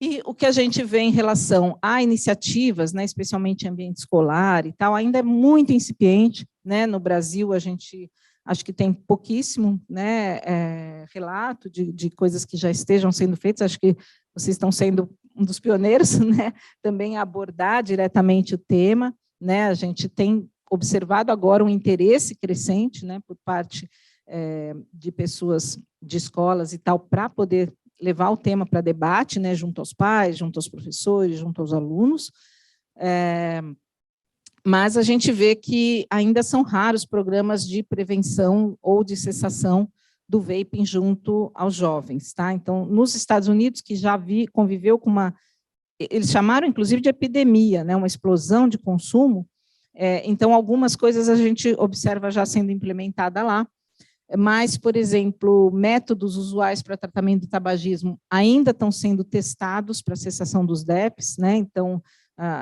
E o que a gente vê em relação a iniciativas, né, especialmente em ambiente escolar e tal, ainda é muito incipiente, né? No Brasil, a gente acho que tem pouquíssimo, né, relato de coisas que já estejam sendo feitas. Acho que vocês estão sendo um dos pioneiros, né, também a abordar diretamente o tema, né? A gente tem observado agora um interesse crescente, né, por parte de pessoas de escolas e tal, para poder levar o tema para debate, né, junto aos pais, junto aos professores, junto aos alunos, mas a gente vê que ainda são raros programas de prevenção ou de cessação do vaping junto aos jovens, tá? Então, nos Estados Unidos, que já conviveu com eles chamaram, inclusive, de epidemia, né, uma explosão de consumo, então, algumas coisas a gente observa já sendo implementada lá, mas, por exemplo, métodos usuais para tratamento do tabagismo ainda estão sendo testados para a cessação dos DEPs, né? Então,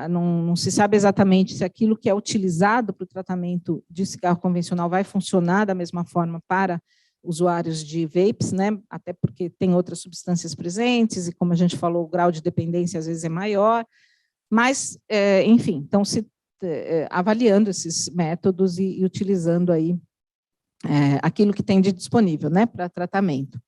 não se sabe exatamente se aquilo que é utilizado para o tratamento de cigarro convencional vai funcionar da mesma forma para usuários de vapes, né? Até porque tem outras substâncias presentes e, como a gente falou, o grau de dependência às vezes é maior, mas, enfim, estão se avaliando esses métodos e utilizando aí aquilo que tem de disponível, né, para tratamento.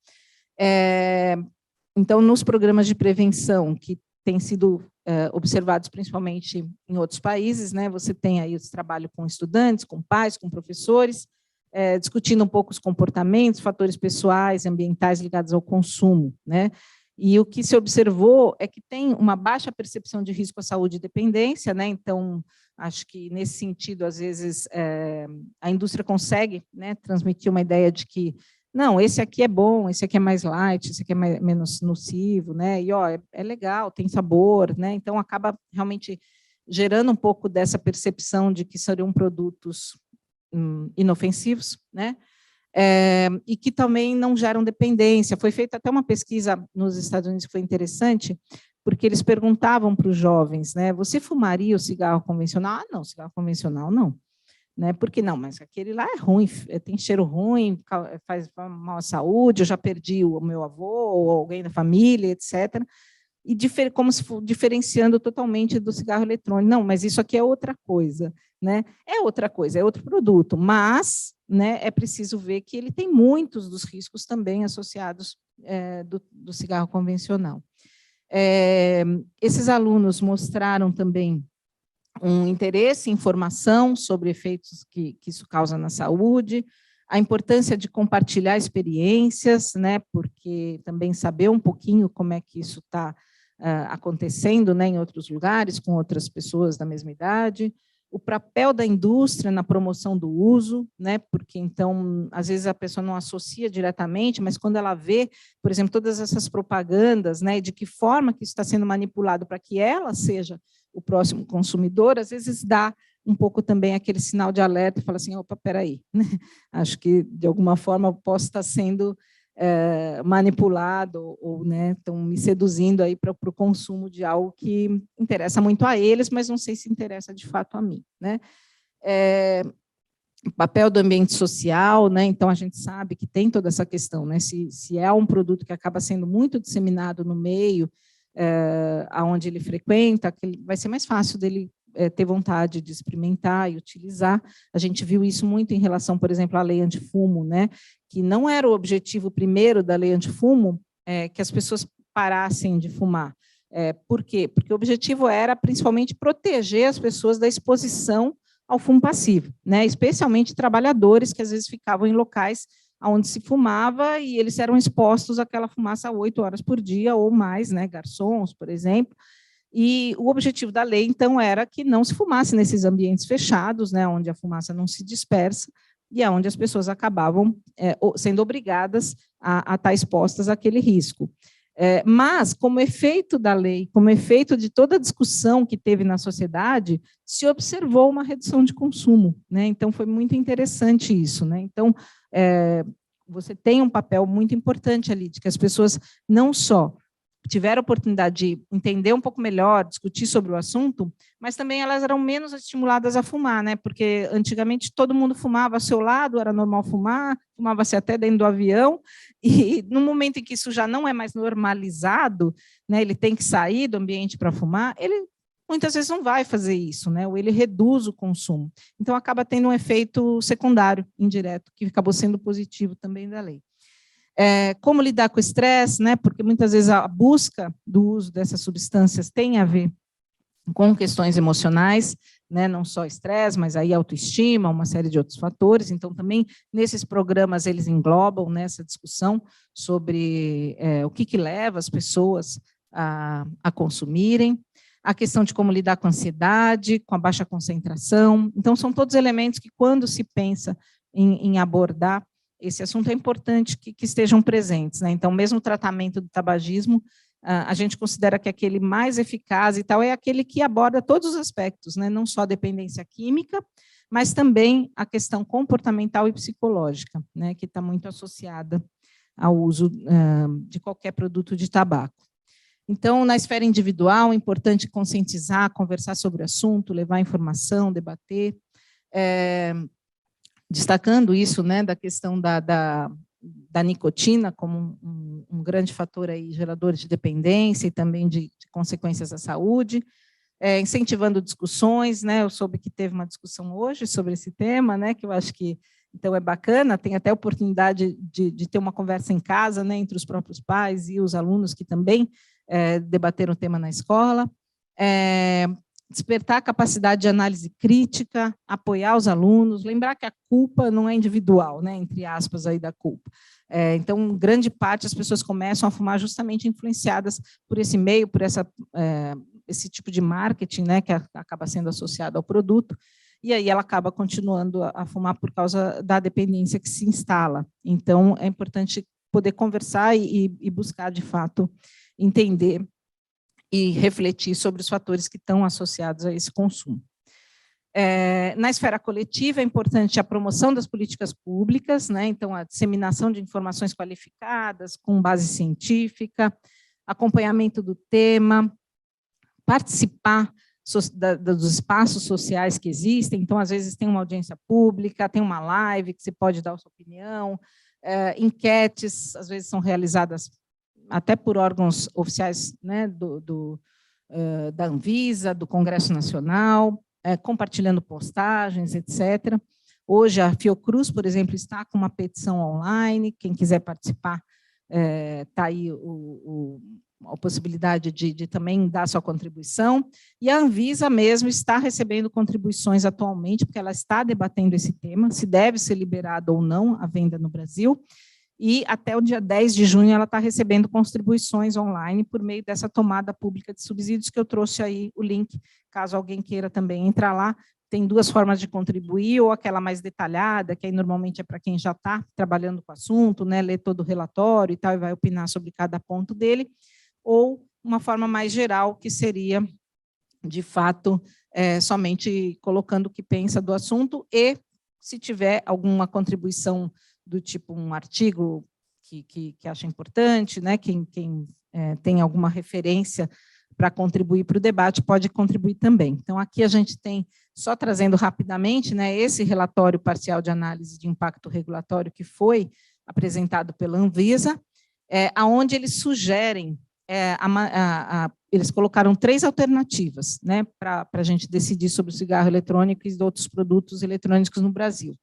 Então, nos programas de prevenção que têm sido observados principalmente em outros países, né, você tem aí esse trabalho com estudantes, com pais, com professores, discutindo um pouco os comportamentos, fatores pessoais, ambientais ligados ao consumo, né, e o que se observou é que tem uma baixa percepção de risco à saúde e dependência, né, então, acho que, nesse sentido, às vezes, a indústria consegue, né, transmitir uma ideia de que, não, esse aqui é bom, esse aqui é mais light, esse aqui é menos nocivo, né, e, ó, é legal, tem sabor, né, então acaba realmente gerando um pouco dessa percepção de que seriam produtos inofensivos, né? E que também não geram dependência. Foi feita até uma pesquisa nos Estados Unidos que foi interessante, porque eles perguntavam para os jovens, né, você fumaria o cigarro convencional? Ah, não, cigarro convencional não. Né, porque não, mas aquele lá é ruim, tem cheiro ruim, faz mal à saúde, eu já perdi o meu avô ou alguém da família, etc. E como se for diferenciando totalmente do cigarro eletrônico. Não, mas isso aqui é outra coisa, né? É outra coisa, é outro produto, mas, né, é preciso ver que ele tem muitos dos riscos também associados do cigarro convencional. Esses alunos mostraram também um interesse em informação sobre efeitos que isso causa na saúde, a importância de compartilhar experiências, né, porque também saber um pouquinho como é que isso está acontecendo, né, em outros lugares, com outras pessoas da mesma idade, o papel da indústria na promoção do uso, né, porque, então, às vezes a pessoa não associa diretamente, mas quando ela vê, por exemplo, todas essas propagandas, né, de que forma que isso está sendo manipulado para que ela seja o próximo consumidor, às vezes dá um pouco também aquele sinal de alerta e fala assim, opa, peraí, né? Acho que, de alguma forma, eu posso estar sendo manipulado ou, né, estão me seduzindo aí para o consumo de algo que interessa muito a eles, mas não sei se interessa de fato a mim, né? O papel do ambiente social, né? Então a gente sabe que tem toda essa questão, né? Se é um produto que acaba sendo muito disseminado no meio aonde ele frequenta, vai ser mais fácil dele ter vontade de experimentar e utilizar. A gente viu isso muito em relação, por exemplo, à lei antifumo, né? Que não era o objetivo primeiro da lei antifumo que as pessoas parassem de fumar. Por quê? Porque o objetivo era, principalmente, proteger as pessoas da exposição ao fumo passivo, né? Especialmente trabalhadores que, às vezes, ficavam em locais onde se fumava e eles eram expostos àquela fumaça 8 horas por dia ou mais, né? Garçons, por exemplo. E o objetivo da lei, então, era que não se fumasse nesses ambientes fechados, né, onde a fumaça não se dispersa e onde as pessoas acabavam sendo obrigadas a estar expostas àquele risco. Mas, como efeito da lei, como efeito de toda a discussão que teve na sociedade, se observou uma redução de consumo, né? Então, foi muito interessante isso, né? Então, você tem um papel muito importante ali, de que as pessoas não só tiveram a oportunidade de entender um pouco melhor, discutir sobre o assunto, mas também elas eram menos estimuladas a fumar, né? Porque antigamente todo mundo fumava ao seu lado, era normal fumar, fumava-se até dentro do avião, e no momento em que isso já não é mais normalizado, né, ele tem que sair do ambiente para fumar, ele muitas vezes não vai fazer isso, né? Ou ele reduz o consumo. Então acaba tendo um efeito secundário, indireto, que acabou sendo positivo também da lei. Como lidar com o estresse, né? Porque muitas vezes a busca do uso dessas substâncias tem a ver com questões emocionais, né? Não só estresse, mas aí autoestima, uma série de outros fatores. Então, também nesses programas eles englobam nessa discussão sobre o que leva as pessoas a consumirem, a questão de como lidar com a ansiedade, com a baixa concentração. Então, são todos elementos que, quando se pensa em abordar esse assunto, é importante que estejam presentes, né? Então, mesmo o tratamento do tabagismo, a gente considera que aquele mais eficaz e tal é aquele que aborda todos os aspectos, né? Não só a dependência química, mas também a questão comportamental e psicológica, né? Que está muito associada ao uso de qualquer produto de tabaco. Então, na esfera individual, é importante conscientizar, conversar sobre o assunto, levar informação, debater, destacando isso, né, da questão da nicotina como um grande fator aí, gerador de dependência e também de consequências à saúde, incentivando discussões, né, eu soube que teve uma discussão hoje sobre esse tema, né, que eu acho que, então, é bacana, tem até a oportunidade de ter uma conversa em casa, né, entre os próprios pais e os alunos que também debateram o tema na escola, despertar a capacidade de análise crítica, apoiar os alunos, lembrar que a culpa não é individual, né, entre aspas, aí da culpa. Então, grande parte as pessoas começam a fumar justamente influenciadas por esse meio, por esse tipo de marketing, né, que acaba sendo associado ao produto, e aí ela acaba continuando a fumar por causa da dependência que se instala. Então, é importante poder conversar e buscar, de fato, entender e refletir sobre os fatores que estão associados a esse consumo. Na esfera coletiva, é importante a promoção das políticas públicas, né? Então, a disseminação de informações qualificadas, com base científica, acompanhamento do tema, participar dos espaços sociais que existem. Então, às vezes, tem uma audiência pública, tem uma live que você pode dar a sua opinião, enquetes, às vezes, são realizadas até por órgãos oficiais, né, da Anvisa, do Congresso Nacional, compartilhando postagens, etc. Hoje, a Fiocruz, por exemplo, está com uma petição online, quem quiser participar, está aí a possibilidade de também dar sua contribuição, e a Anvisa mesmo está recebendo contribuições atualmente, porque ela está debatendo esse tema, se deve ser liberado ou não a venda no Brasil, e até o dia 10 de junho ela está recebendo contribuições online por meio dessa tomada pública de subsídios, que eu trouxe aí o link, caso alguém queira também entrar lá. Tem duas formas de contribuir, ou aquela mais detalhada, que aí normalmente é para quem já está trabalhando com o assunto, né, lê todo o relatório e tal, e vai opinar sobre cada ponto dele, ou uma forma mais geral, que seria, de fato, somente colocando o que pensa do assunto, e se tiver alguma contribuição do tipo um artigo que acha importante, né, quem tem alguma referência para contribuir para o debate, pode contribuir também. Então, aqui a gente tem, só trazendo rapidamente, né, esse relatório parcial de análise de impacto regulatório que foi apresentado pela Anvisa, onde eles sugerem, eles colocaram 3 alternativas, né, para a gente decidir sobre o cigarro eletrônico e outros produtos eletrônicos no Brasil.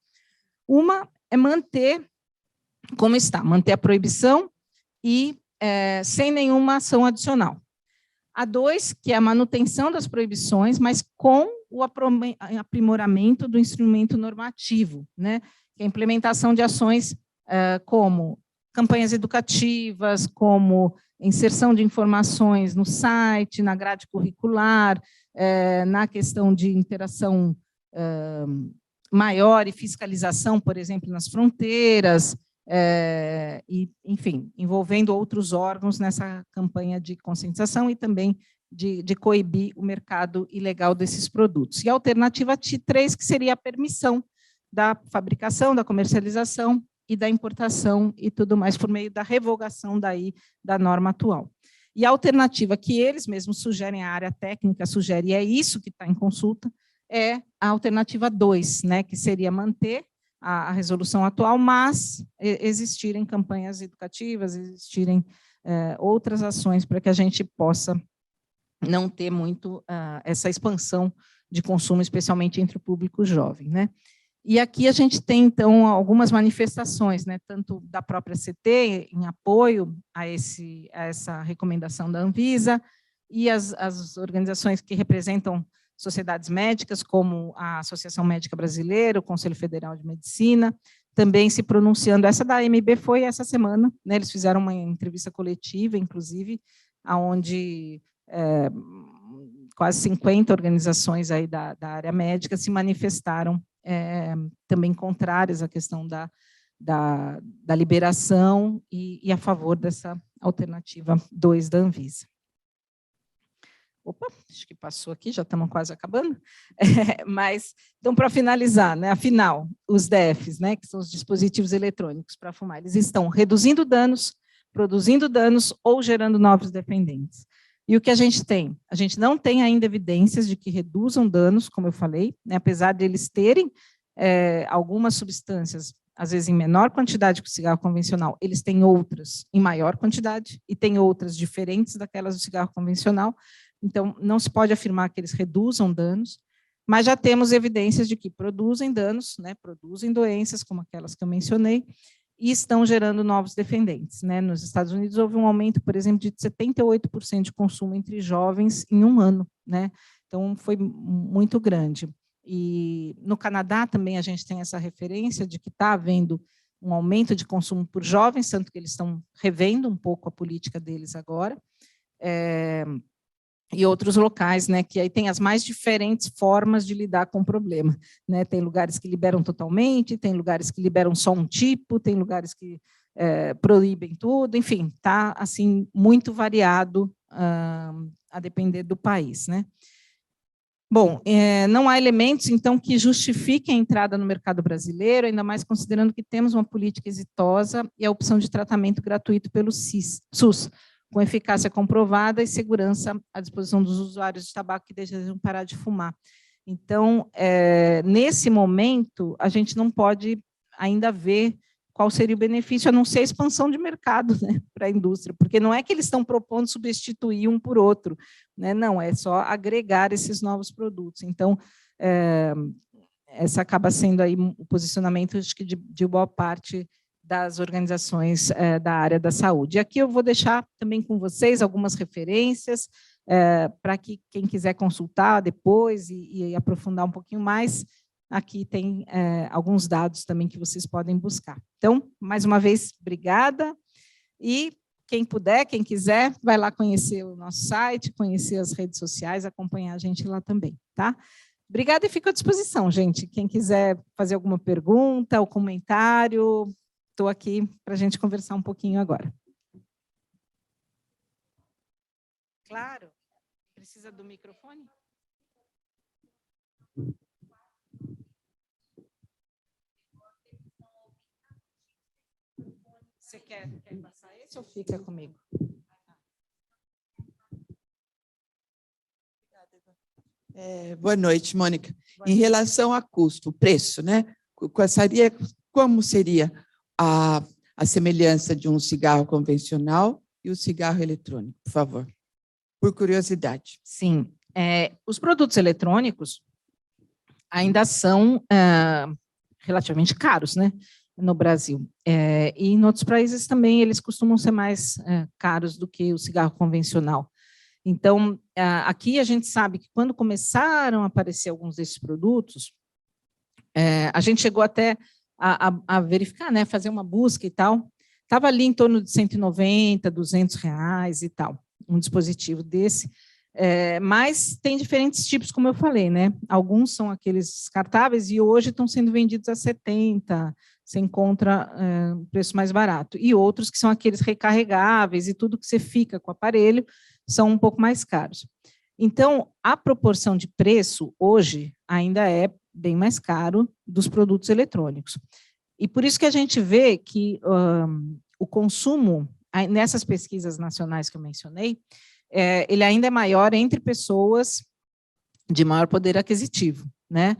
Uma é manter como está, manter a proibição e sem nenhuma ação adicional. A 2, que é a manutenção das proibições, mas com o aprimoramento do instrumento normativo, né? Que é a implementação de ações como campanhas educativas, como inserção de informações no site, na grade curricular, na questão de interação maior e fiscalização, por exemplo, nas fronteiras, e, enfim, envolvendo outros órgãos nessa campanha de conscientização e também de coibir o mercado ilegal desses produtos. E a alternativa 3, que seria a permissão da fabricação, da comercialização e da importação e tudo mais, por meio da revogação da norma atual. E a alternativa que eles mesmos sugerem, a área técnica sugere, e é isso que está em consulta, é a alternativa 2, né, que seria manter a resolução atual, mas existirem campanhas educativas, existirem outras ações para que a gente possa não ter muito essa expansão de consumo, especialmente entre o público jovem, né? E aqui a gente tem, então, algumas manifestações, né, tanto da própria CT, em apoio a essa recomendação da Anvisa, e as organizações que representam sociedades médicas, como a Associação Médica Brasileira, o Conselho Federal de Medicina, também se pronunciando. Essa da AMB foi essa semana, né, eles fizeram uma entrevista coletiva, inclusive, onde quase 50 organizações aí da área médica se manifestaram também contrárias à questão da liberação e a favor dessa alternativa 2 da Anvisa. Opa, acho que passou aqui, já estamos quase acabando. Mas, então, para finalizar, né, afinal, os DEFs, né, que são os dispositivos eletrônicos para fumar, eles estão reduzindo danos, produzindo danos ou gerando novos dependentes. E o que a gente tem? A gente não tem ainda evidências de que reduzam danos, como eu falei, né, apesar de eles terem algumas substâncias, às vezes em menor quantidade que o cigarro convencional, eles têm outras em maior quantidade e tem outras diferentes daquelas do cigarro convencional. Então, não se pode afirmar que eles reduzam danos, mas já temos evidências de que produzem danos, né, produzem doenças, como aquelas que eu mencionei, e estão gerando novos dependentes, né? Nos Estados Unidos houve um aumento, por exemplo, de 78% de consumo entre jovens em um ano, né? Então, foi muito grande. E no Canadá também a gente tem essa referência de que está havendo um aumento de consumo por jovens, tanto que eles estão revendo um pouco a política deles agora, e outros locais, né, que aí tem as mais diferentes formas de lidar com o problema, né? Tem lugares que liberam totalmente, tem lugares que liberam só um tipo, tem lugares que proíbem tudo, enfim, está assim muito variado a depender do país, né? Bom, não há elementos, então, que justifiquem a entrada no mercado brasileiro, ainda mais considerando que temos uma política exitosa e a opção de tratamento gratuito pelo SUS, com eficácia comprovada e segurança à disposição dos usuários de tabaco que desejam parar de fumar. Então, nesse momento, a gente não pode ainda ver qual seria o benefício, a não ser a expansão de mercado, né, para a indústria, porque não é que eles estão propondo substituir um por outro, né, não, é só agregar esses novos produtos. Então, essa acaba sendo aí o posicionamento, acho que de boa parte das organizações da área da saúde. E aqui eu vou deixar também com vocês algumas referências, para que quem quiser consultar depois e aprofundar um pouquinho mais, aqui tem alguns dados também que vocês podem buscar. Então, mais uma vez, obrigada. E quem puder, quem quiser, vai lá conhecer o nosso site, conhecer as redes sociais, acompanhar a gente lá também, tá? Obrigada e fico à disposição, gente. Quem quiser fazer alguma pergunta ou comentário, estou aqui para a gente conversar um pouquinho agora. Claro. Precisa do microfone? Você quer passar esse ou fica comigo? Boa noite, Mônica. Em relação a custo, preço, né? Como seria a semelhança de um cigarro convencional e o cigarro eletrônico, por favor? Por curiosidade. Sim. Os produtos eletrônicos ainda são relativamente caros, né, no Brasil. E em outros países também eles costumam ser mais caros do que o cigarro convencional. Então, aqui a gente sabe que quando começaram a aparecer alguns desses produtos, a gente chegou até a verificar, né, fazer uma busca e tal, estava ali em torno de 190, R$200 e tal, um dispositivo desse, mas tem diferentes tipos, como eu falei, né? Alguns são aqueles descartáveis e hoje estão sendo vendidos a 70, você encontra um preço mais barato. E outros que são aqueles recarregáveis e tudo que você fica com o aparelho são um pouco mais caros. Então, a proporção de preço hoje ainda é bem mais caro dos produtos eletrônicos. E por isso que a gente vê que o consumo, nessas pesquisas nacionais que eu mencionei, ele ainda é maior entre pessoas de maior poder aquisitivo, né?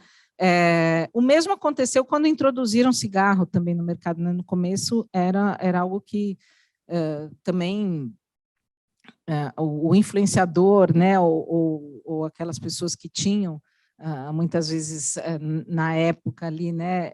O mesmo aconteceu quando introduziram cigarro também no mercado, né? No começo era algo que também o influenciador, né? Ou aquelas pessoas que tinham muitas vezes na época ali, né?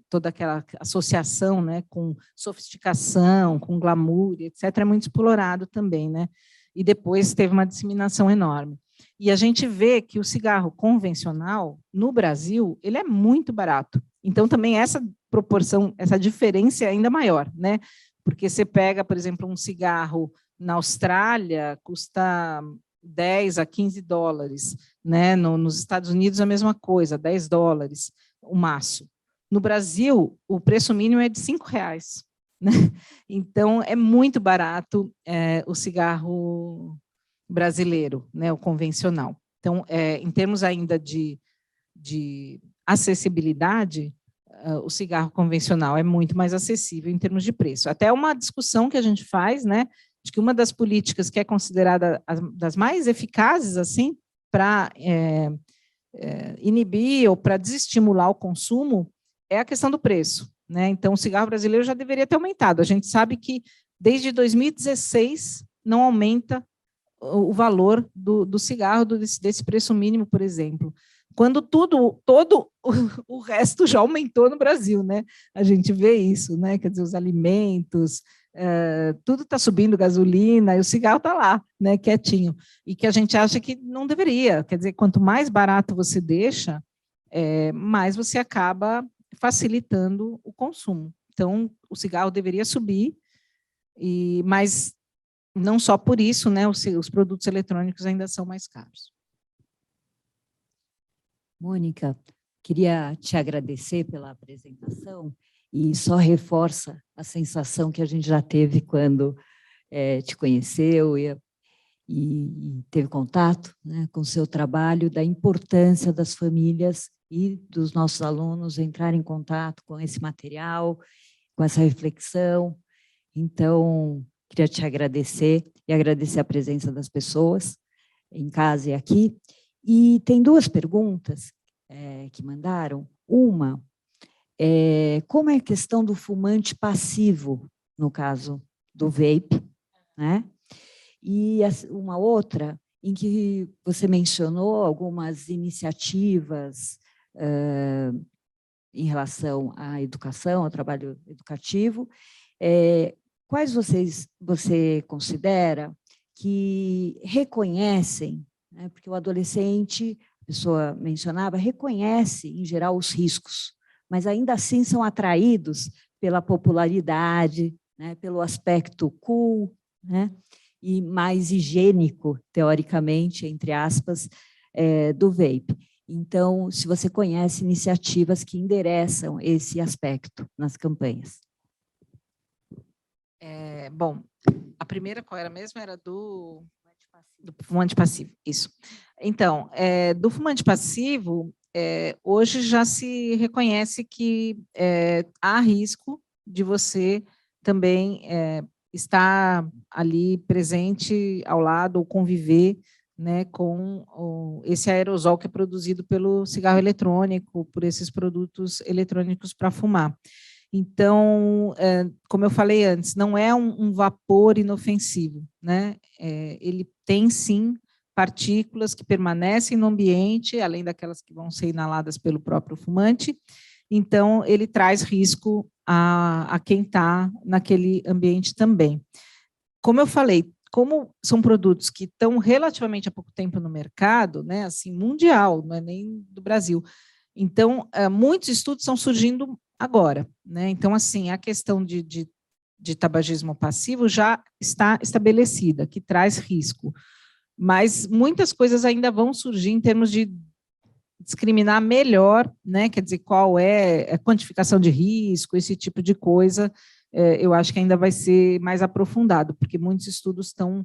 Toda aquela associação, né? Com sofisticação, com glamour, etc., é muito explorado também, né? E depois teve uma disseminação enorme. E a gente vê que o cigarro convencional, no Brasil, ele é muito barato. Então, também essa proporção, essa diferença é ainda maior, né? Porque você pega, por exemplo, um cigarro na Austrália, custa 10 a 15 dólares, né? Nos Estados Unidos, a mesma coisa, 10 dólares o maço. No Brasil, o preço mínimo é de R$5. Né? Então, é muito barato o cigarro brasileiro, né, o convencional. Então, em termos ainda de acessibilidade, o cigarro convencional é muito mais acessível em termos de preço. Até uma discussão que a gente faz, né, de que uma das políticas que é considerada das mais eficazes assim para inibir ou para desestimular o consumo é a questão do preço. Né? Então, o cigarro brasileiro já deveria ter aumentado. A gente sabe que, desde 2016, não aumenta o valor do cigarro, desse preço mínimo, por exemplo. Quando todo o resto já aumentou no Brasil, né? A gente vê isso, né? Quer dizer, os alimentos, tudo está subindo, gasolina, e o cigarro está lá, né? Quietinho. E que a gente acha que não deveria. Quer dizer, quanto mais barato você deixa, mais você acaba facilitando o consumo. Então, o cigarro deveria subir, mas não só por isso, né, os produtos eletrônicos ainda são mais caros. Mônica, queria te agradecer pela apresentação e só reforça a sensação que a gente já teve quando te conheceu e teve contato, né, com o seu trabalho, da importância das famílias e dos nossos alunos entrarem em contato com esse material, com essa reflexão. Então, queria te agradecer e agradecer a presença das pessoas em casa e aqui. E tem duas perguntas que mandaram. Uma, como é a questão do fumante passivo, no caso do vape, né? E uma outra, em que você mencionou algumas iniciativas em relação à educação, ao trabalho educativo. Quais você considera que reconhecem, né, porque o adolescente, a pessoa mencionava, reconhece, em geral, os riscos, mas ainda assim são atraídos pela popularidade, né, pelo aspecto cool, né, e mais higiênico, teoricamente, entre aspas, do vape. Então, se você conhece iniciativas que endereçam esse aspecto nas campanhas. Bom, a primeira qual era mesmo? Era do fumante passivo, isso. Então, do fumante passivo, hoje já se reconhece que há risco de você também estar ali presente ao lado ou conviver, né, com esse aerosol que é produzido pelo cigarro eletrônico, por esses produtos eletrônicos para fumar. Então, como eu falei antes, não é um vapor inofensivo, né? Ele tem, sim, partículas que permanecem no ambiente, além daquelas que vão ser inaladas pelo próprio fumante. Então, ele traz risco a quem está naquele ambiente também. Como eu falei, como são produtos que estão relativamente há pouco tempo no mercado, né, assim, mundial, não é nem do Brasil, então, muitos estudos estão surgindo agora, né? Então, assim, a questão de tabagismo passivo já está estabelecida, que traz risco, mas muitas coisas ainda vão surgir em termos de discriminar melhor, né? Quer dizer, qual é a quantificação de risco, esse tipo de coisa, eu acho que ainda vai ser mais aprofundado, porque muitos estudos estão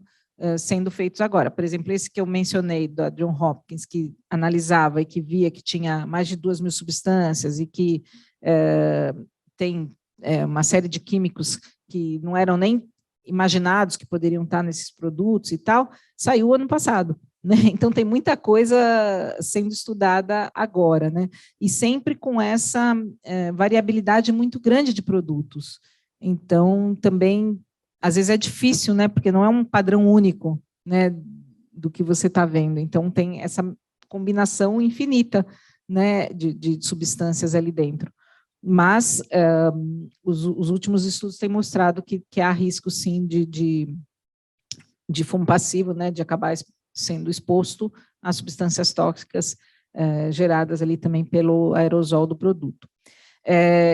sendo feitos agora. Por exemplo, esse que eu mencionei, da John Hopkins, que analisava e que via que tinha mais de 2.000 substâncias e que tem uma série de químicos que não eram nem imaginados que poderiam estar nesses produtos e tal, saiu ano passado, né? Então, tem muita coisa sendo estudada agora, né? E sempre com essa variabilidade muito grande de produtos. Então, também, às vezes é difícil, né? Porque não é um padrão único, né, do que você está vendo. Então, tem essa combinação infinita, né, de substâncias ali dentro. Mas os últimos estudos têm mostrado que há risco, sim, de fumo passivo, né, de acabar sendo exposto a substâncias tóxicas geradas ali também pelo aerosol do produto.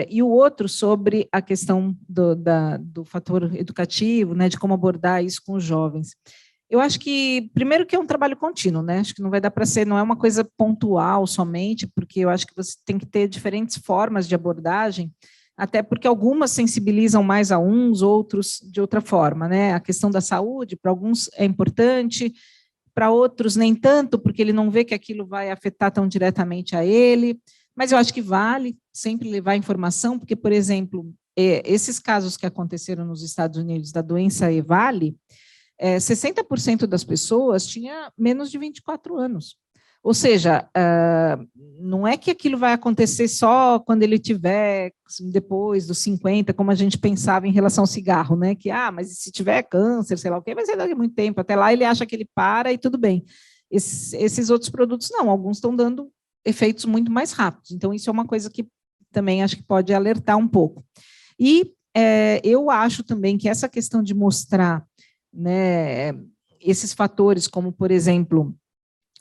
E o outro sobre a questão do fator educativo, né, de como abordar isso com os jovens. Eu acho que, primeiro, que é um trabalho contínuo, né? Acho que não vai dar para ser, não é uma coisa pontual somente, porque eu acho que você tem que ter diferentes formas de abordagem, até porque algumas sensibilizam mais a uns, outros de outra forma, né? A questão da saúde, para alguns é importante, para outros nem tanto, porque ele não vê que aquilo vai afetar tão diretamente a ele, mas eu acho que vale sempre levar informação, porque, por exemplo, esses casos que aconteceram nos Estados Unidos da doença EVALI, 60% das pessoas tinha menos de 24 anos. Ou seja, não é que aquilo vai acontecer só quando ele tiver, depois dos 50, como a gente pensava em relação ao cigarro, né? Que, mas se tiver câncer, sei lá o quê, vai ser daqui a muito tempo. Até lá ele acha que ele para e tudo bem. Esses outros produtos, não. Alguns estão dando efeitos muito mais rápidos. Então, isso é uma coisa que também acho que pode alertar um pouco. E eu acho também que essa questão de mostrar, né, esses fatores, como, por exemplo,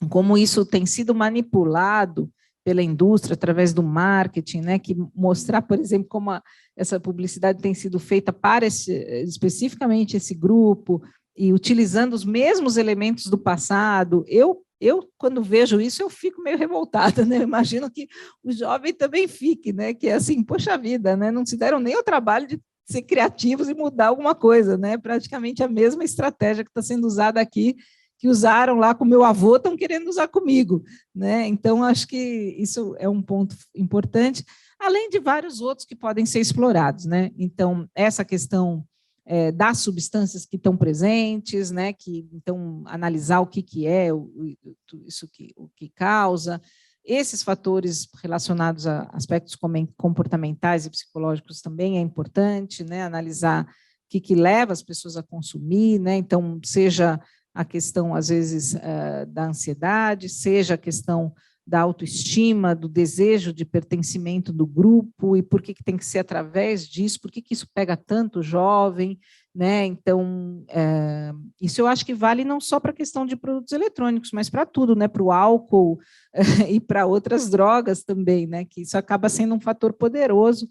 como isso tem sido manipulado pela indústria através do marketing, né, que mostrar, por exemplo, como essa publicidade tem sido feita para especificamente esse grupo e utilizando os mesmos elementos do passado. Eu, quando vejo isso, eu fico meio revoltada, né? Eu imagino que o jovem também fique, né? Que é assim, poxa vida, né? Não se deram nem o trabalho de ser criativos e mudar alguma coisa, né? Praticamente a mesma estratégia que está sendo usada aqui que usaram lá com meu avô estão querendo usar comigo, né? Então, acho que isso é um ponto importante, além de vários outros que podem ser explorados, né? Então, essa questão das substâncias que estão presentes, né? Que, então, analisar o que é o que causa, esses fatores relacionados a aspectos comportamentais e psicológicos também é importante, né? Analisar o que leva as pessoas a consumir, né? Então, seja a questão, às vezes, da ansiedade, seja a questão da autoestima, do desejo de pertencimento do grupo, e por que tem que ser através disso, por que isso pega tanto o jovem, né? Então, isso eu acho que vale não só para a questão de produtos eletrônicos, mas para tudo, né? Para o álcool e para outras drogas também, né? Que isso acaba sendo um fator poderoso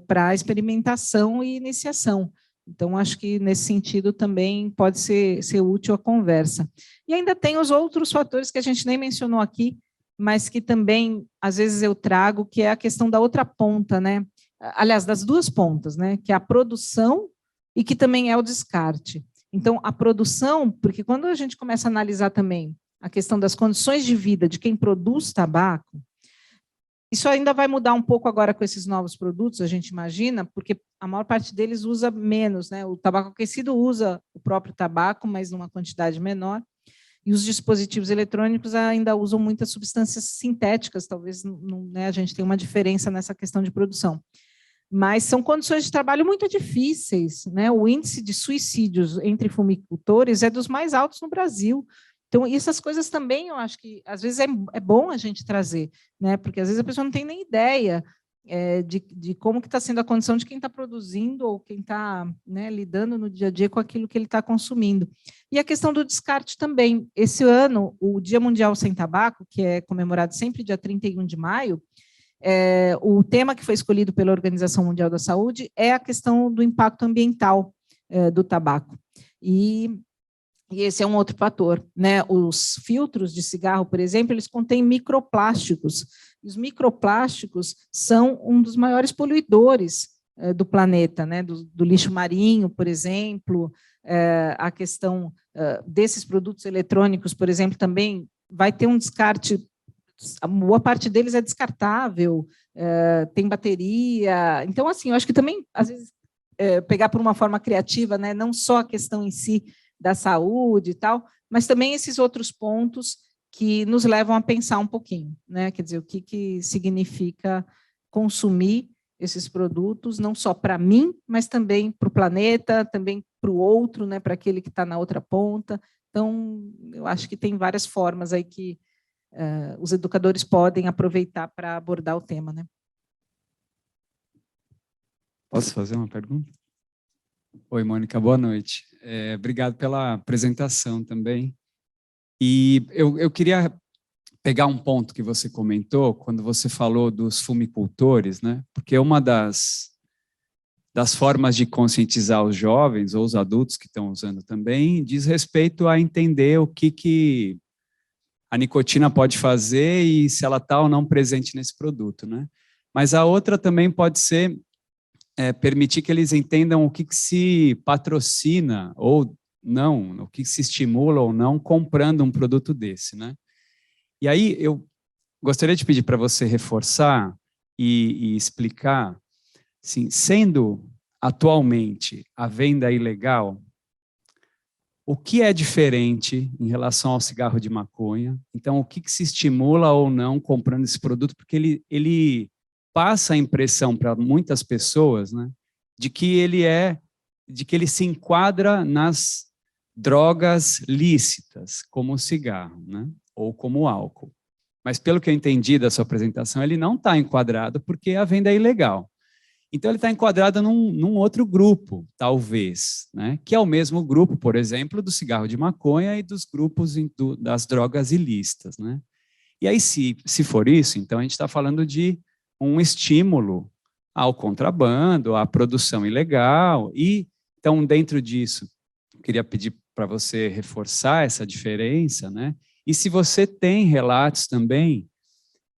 para a experimentação e iniciação. Então, acho que, nesse sentido, também pode ser útil a conversa. E ainda tem os outros fatores que a gente nem mencionou aqui, mas que também, às vezes, eu trago, que é a questão da outra ponta, né? Aliás, das duas pontas, né? Que é a produção e que também é o descarte. Então, a produção, porque quando a gente começa a analisar também a questão das condições de vida de quem produz tabaco, isso ainda vai mudar um pouco agora com esses novos produtos, a gente imagina, porque a maior parte deles usa menos, né? O tabaco aquecido usa o próprio tabaco, mas numa quantidade menor, e os dispositivos eletrônicos ainda usam muitas substâncias sintéticas, talvez né, a gente tenha uma diferença nessa questão de produção. Mas são condições de trabalho muito difíceis, né? O índice de suicídios entre fumicultores é dos mais altos no Brasil. Então, essas coisas também, eu acho que, às vezes, é bom a gente trazer, né? Porque, às vezes, a pessoa não tem nem ideia de como que está sendo a condição de quem está produzindo ou quem está, né, lidando no dia a dia com aquilo que ele está consumindo. E a questão do descarte também. Esse ano, o Dia Mundial Sem Tabaco, que é comemorado sempre dia 31 de maio, o tema que foi escolhido pela Organização Mundial da Saúde é a questão do impacto ambiental do tabaco. E esse é um outro fator, né? Os filtros de cigarro, por exemplo, eles contêm microplásticos. E os microplásticos são um dos maiores poluidores do planeta, né? Do lixo marinho, por exemplo. A questão desses produtos eletrônicos, por exemplo, também vai ter um descarte. A boa parte deles é descartável, tem bateria. Então, assim, eu acho que também, às vezes, pegar por uma forma criativa, né? Não só a questão em si da saúde e tal, mas também esses outros pontos que nos levam a pensar um pouquinho, né? Quer dizer, o que significa consumir esses produtos, não só para mim, mas também para o planeta, também para o outro, né? Para aquele que está na outra ponta. Então, eu acho que tem várias formas aí que os educadores podem aproveitar para abordar o tema, né? Posso fazer uma pergunta? Oi, Mônica, boa noite. Obrigado pela apresentação também. E eu queria pegar um ponto que você comentou, quando você falou dos fumicultores, né? Porque uma das formas de conscientizar os jovens, ou os adultos que estão usando também, diz respeito a entender o que a nicotina pode fazer e se ela está ou não presente nesse produto, né? Mas a outra também pode ser permitir que eles entendam o que se patrocina ou não, o que se estimula ou não comprando um produto desse, né? E aí eu gostaria de pedir para você reforçar e explicar, assim, sendo atualmente a venda ilegal, o que é diferente em relação ao cigarro de maconha? Então, o que se estimula ou não comprando esse produto? Porque ele passa a impressão para muitas pessoas, né, de que ele se enquadra nas drogas lícitas, como o cigarro, né, ou como o álcool. Mas, pelo que eu entendi da sua apresentação, ele não está enquadrado porque a venda é ilegal. Então, ele está enquadrado num outro grupo, talvez, né, que é o mesmo grupo, por exemplo, do cigarro de maconha e dos grupos das drogas ilícitas, né? E aí, se for isso, então a gente está falando de um estímulo ao contrabando, à produção ilegal. E, então, dentro disso, eu queria pedir para você reforçar essa diferença, né? E se você tem relatos também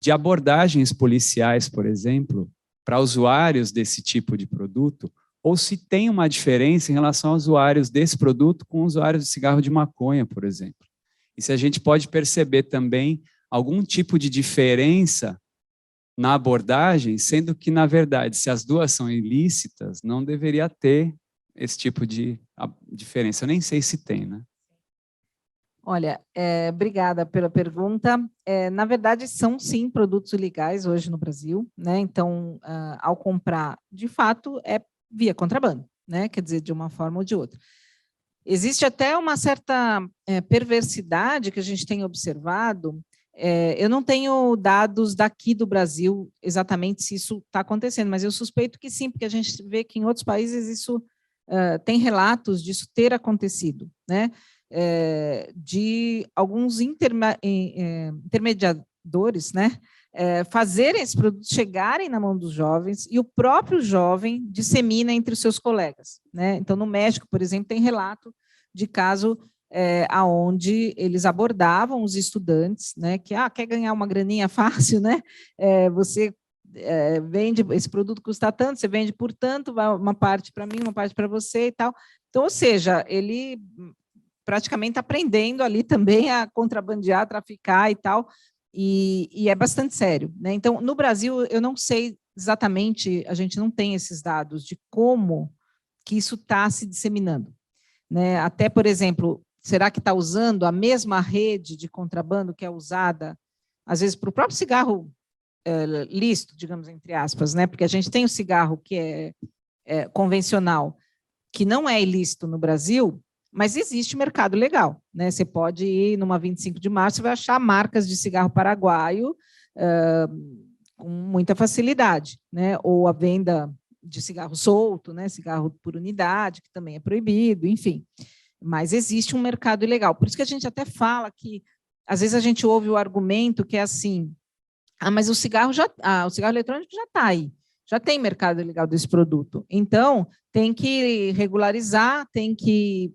de abordagens policiais, por exemplo, para usuários desse tipo de produto, ou se tem uma diferença em relação a usuários desse produto com usuários de cigarro de maconha, por exemplo. E se a gente pode perceber também algum tipo de diferença na abordagem, sendo que, na verdade, se as duas são ilícitas, não deveria ter esse tipo de diferença. Eu nem sei se tem, né? Olha, obrigada pela pergunta. Na verdade, são sim produtos ilegais hoje no Brasil, né? Então, ao comprar, de fato, é via contrabando, né? Quer dizer, de uma forma ou de outra. Existe até uma certa perversidade que a gente tem observado. Eu não tenho dados daqui do Brasil exatamente se isso está acontecendo, mas eu suspeito que sim, porque a gente vê que em outros países isso tem relatos disso ter acontecido, né? De alguns intermediadores, né? Fazerem esses produtos chegarem na mão dos jovens e o próprio jovem dissemina entre os seus colegas, né? Então, no México, por exemplo, tem relato de caso aonde eles abordavam os estudantes, né? Que quer ganhar uma graninha fácil, né? Você vende, esse produto custa tanto, você vende por tanto, uma parte para mim, uma parte para você e tal. Então, ou seja, ele praticamente está aprendendo ali também a contrabandear, a traficar e tal, e é bastante sério, né? Então, no Brasil, eu não sei exatamente, a gente não tem esses dados de como que isso está se disseminando, né? Até, por exemplo, será que está usando a mesma rede de contrabando que é usada, às vezes, para o próprio cigarro lícito, digamos, entre aspas, né? Porque a gente tem o cigarro que é convencional, que não é ilícito no Brasil, mas existe mercado legal, né? Você pode ir numa 25 de março e vai achar marcas de cigarro paraguaio com muita facilidade, né? Ou a venda de cigarro solto, né? Cigarro por unidade, que também é proibido, enfim. Mas existe um mercado ilegal. Por isso que a gente até fala que, às vezes, a gente ouve o argumento que é assim, mas o cigarro eletrônico já está aí, já tem mercado legal desse produto. Então, tem que regularizar, tem que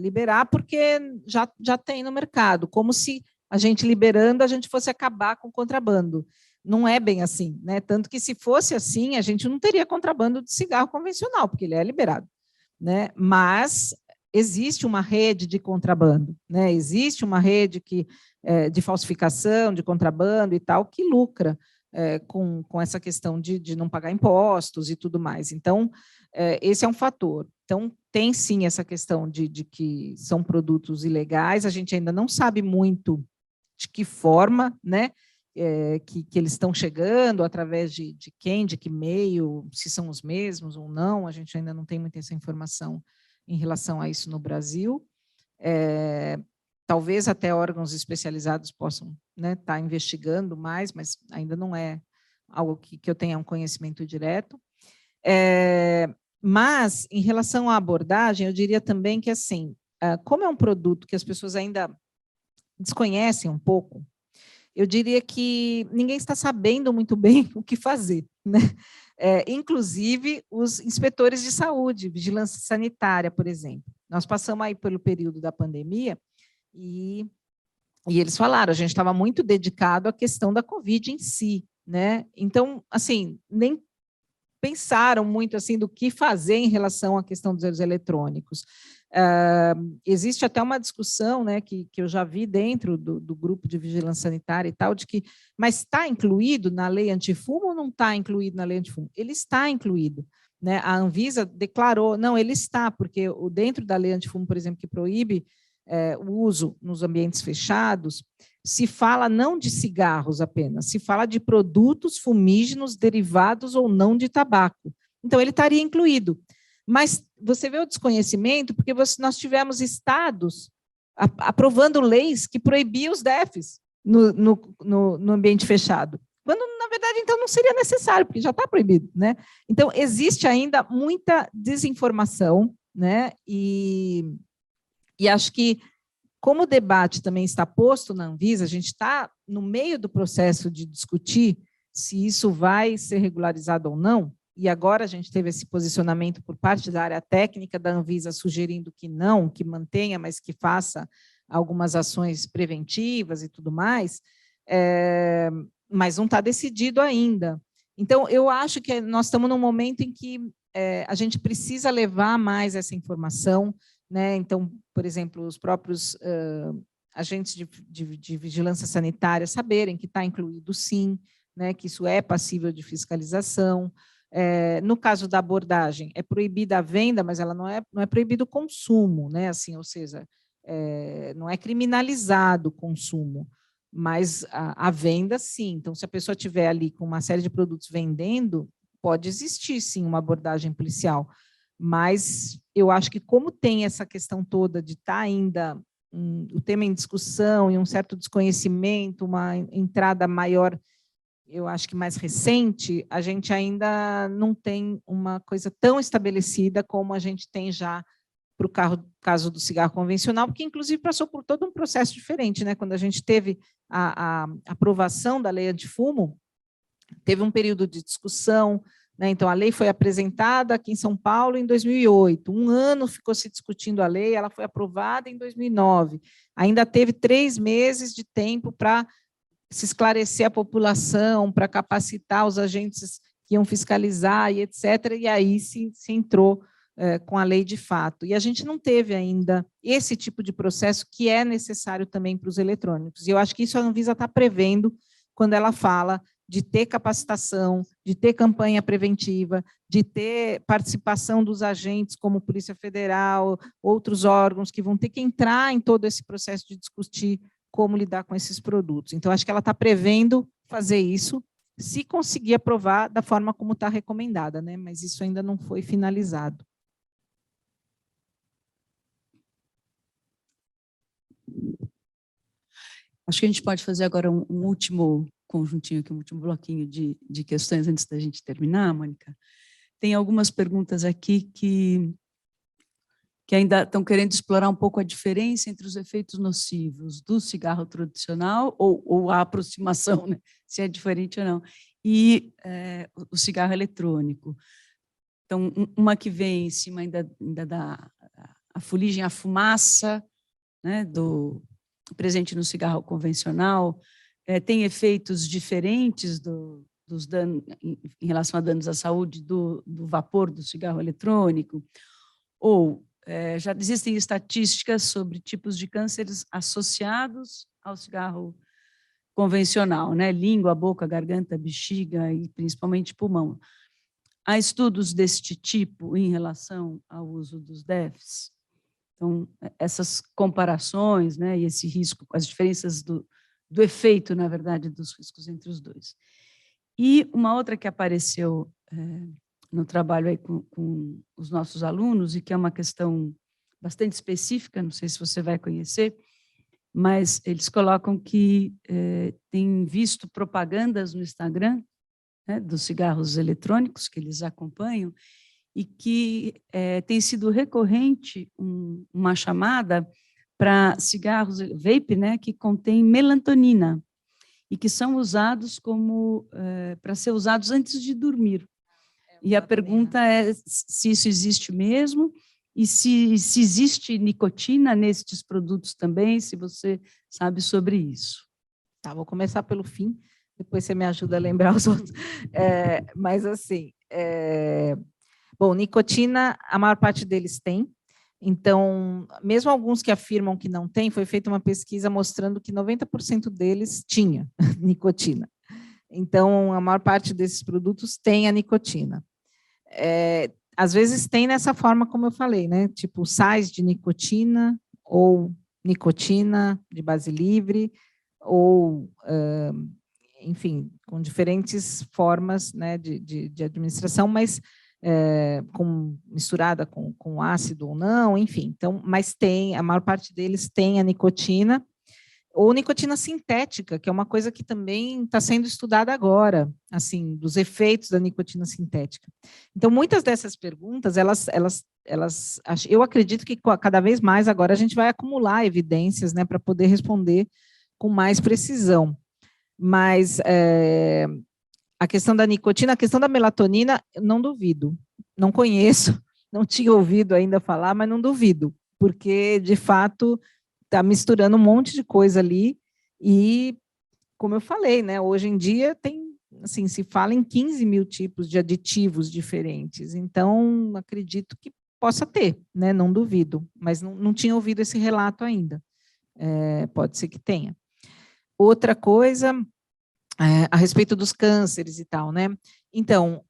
liberar, porque já tem no mercado, como se a gente liberando, a gente fosse acabar com o contrabando. Não é bem assim, né? Tanto que, se fosse assim, a gente não teria contrabando de cigarro convencional, porque ele é liberado, né? Mas existe uma rede de contrabando, né? Existe uma rede de falsificação, de contrabando e tal, que lucra com essa questão de não pagar impostos e tudo mais. Então, esse é um fator. Então, tem sim essa questão de que são produtos ilegais, a gente ainda não sabe muito de que forma, né, que eles estão chegando, através de quem, de que meio, se são os mesmos ou não, a gente ainda não tem muita essa informação em relação a isso no Brasil. Talvez até órgãos especializados possam, né, estar investigando mais, mas ainda não é algo que eu tenha um conhecimento direto. Mas, em relação à abordagem, eu diria também que, assim, como é um produto que as pessoas ainda desconhecem um pouco, eu diria que ninguém está sabendo muito bem o que fazer, né? Inclusive os inspetores de saúde, vigilância sanitária, por exemplo. Nós passamos aí pelo período da pandemia e eles falaram, a gente estava muito dedicado à questão da Covid em si, né? Então, assim, nem pensaram muito assim do que fazer em relação à questão dos eletrônicos. Existe até uma discussão, né, que eu já vi dentro do grupo de vigilância sanitária e tal, de que, mas está incluído na lei antifumo ou não está incluído na lei antifumo? Ele está incluído, né? A Anvisa declarou, não, ele está, porque dentro da lei antifumo, por exemplo, que proíbe o uso nos ambientes fechados, se fala não de cigarros apenas, se fala de produtos fumígenos derivados ou não de tabaco. Então, ele estaria incluído. Mas você vê o desconhecimento, porque nós tivemos estados aprovando leis que proibiam os DEFs no ambiente fechado, quando, na verdade, então, não seria necessário, porque já está proibido, né? Então, existe ainda muita desinformação, né? E acho que, como o debate também está posto na Anvisa, a gente está no meio do processo de discutir se isso vai ser regularizado ou não, e agora a gente teve esse posicionamento por parte da área técnica da Anvisa sugerindo que não, que mantenha, mas que faça algumas ações preventivas e tudo mais, mas não está decidido ainda. Então, eu acho que nós estamos num momento em que a gente precisa levar mais essa informação, né? Então, por exemplo, os próprios agentes de vigilância sanitária saberem que está incluído sim, né? Que isso é passível de fiscalização. No caso da abordagem, é proibida a venda, mas ela não é proibido o consumo, né? Assim, ou seja, não é criminalizado o consumo, mas a venda, sim. Então, se a pessoa estiver ali com uma série de produtos vendendo, pode existir, sim, uma abordagem policial. Mas eu acho que, como tem essa questão toda de estar ainda o tema em discussão e um certo desconhecimento, uma entrada maior, eu acho que mais recente, a gente ainda não tem uma coisa tão estabelecida como a gente tem já para o caso do cigarro convencional, porque, inclusive, passou por todo um processo diferente, né? Quando a gente teve a aprovação da lei antifumo, teve um período de discussão, né? Então, a lei foi apresentada aqui em São Paulo em 2008, um ano ficou se discutindo a lei, ela foi aprovada em 2009, ainda teve 3 meses de tempo para se esclarecer a população, para capacitar os agentes que iam fiscalizar e etc., e aí se entrou com a lei de fato. E a gente não teve ainda esse tipo de processo que é necessário também para os eletrônicos. E eu acho que isso a Anvisa está prevendo quando ela fala de ter capacitação, de ter campanha preventiva, de ter participação dos agentes, como Polícia Federal, outros órgãos que vão ter que entrar em todo esse processo de discutir como lidar com esses produtos. Então, acho que ela está prevendo fazer isso, se conseguir aprovar da forma como está recomendada, né? Mas isso ainda não foi finalizado. Acho que a gente pode fazer agora um último conjuntinho aqui, um último bloquinho de questões antes da gente terminar, Mônica. Tem algumas perguntas aqui que ainda estão querendo explorar um pouco a diferença entre os efeitos nocivos do cigarro tradicional, ou a aproximação, né, se é diferente ou não, e o cigarro eletrônico. Então, uma que vem em cima ainda da fuligem, a fumaça, né, presente no cigarro convencional, tem efeitos diferentes dos danos, em relação a danos à saúde do vapor do cigarro eletrônico, ou já existem estatísticas sobre tipos de cânceres associados ao cigarro convencional, né? Língua, boca, garganta, bexiga e principalmente pulmão. Há estudos deste tipo em relação ao uso dos DEFs? Então, essas comparações, né, e esse risco, as diferenças do efeito, na verdade, dos riscos entre os dois. E uma outra que apareceu no trabalho aí com os nossos alunos, e que é uma questão bastante específica, não sei se você vai conhecer, mas eles colocam que têm visto propagandas no Instagram, né, dos cigarros eletrônicos que eles acompanham, e que tem sido recorrente uma chamada para cigarros vape, né, que contém melatonina, e que são usados para ser usados antes de dormir. E a pergunta é se isso existe mesmo, e se existe nicotina nestes produtos também, se você sabe sobre isso. Tá, vou começar pelo fim, depois você me ajuda a lembrar os outros. Mas, assim, bom, nicotina, a maior parte deles tem. Então, mesmo alguns que afirmam que não tem, foi feita uma pesquisa mostrando que 90% deles tinha nicotina. Então, a maior parte desses produtos tem a nicotina. Às vezes tem nessa forma, como eu falei, né? Tipo sais de nicotina ou nicotina de base livre, ou, enfim, com diferentes formas, né, de administração, mas misturada com ácido ou não, enfim. Então, mas a maior parte deles tem a nicotina, ou nicotina sintética, que é uma coisa que também está sendo estudada agora, assim, dos efeitos da nicotina sintética. Então, muitas dessas perguntas, eu acredito que cada vez mais agora a gente vai acumular evidências, né, para poder responder com mais precisão. Mas a questão da nicotina, a questão da melatonina, não duvido, não conheço, não tinha ouvido ainda falar, mas não duvido, porque, de fato, está misturando um monte de coisa ali e, como eu falei, né, hoje em dia tem assim, se fala em 15 mil tipos de aditivos diferentes, então acredito que possa ter, né? Não duvido, mas não tinha ouvido esse relato ainda, pode ser que tenha. Outra coisa, a respeito dos cânceres e tal, né? Então,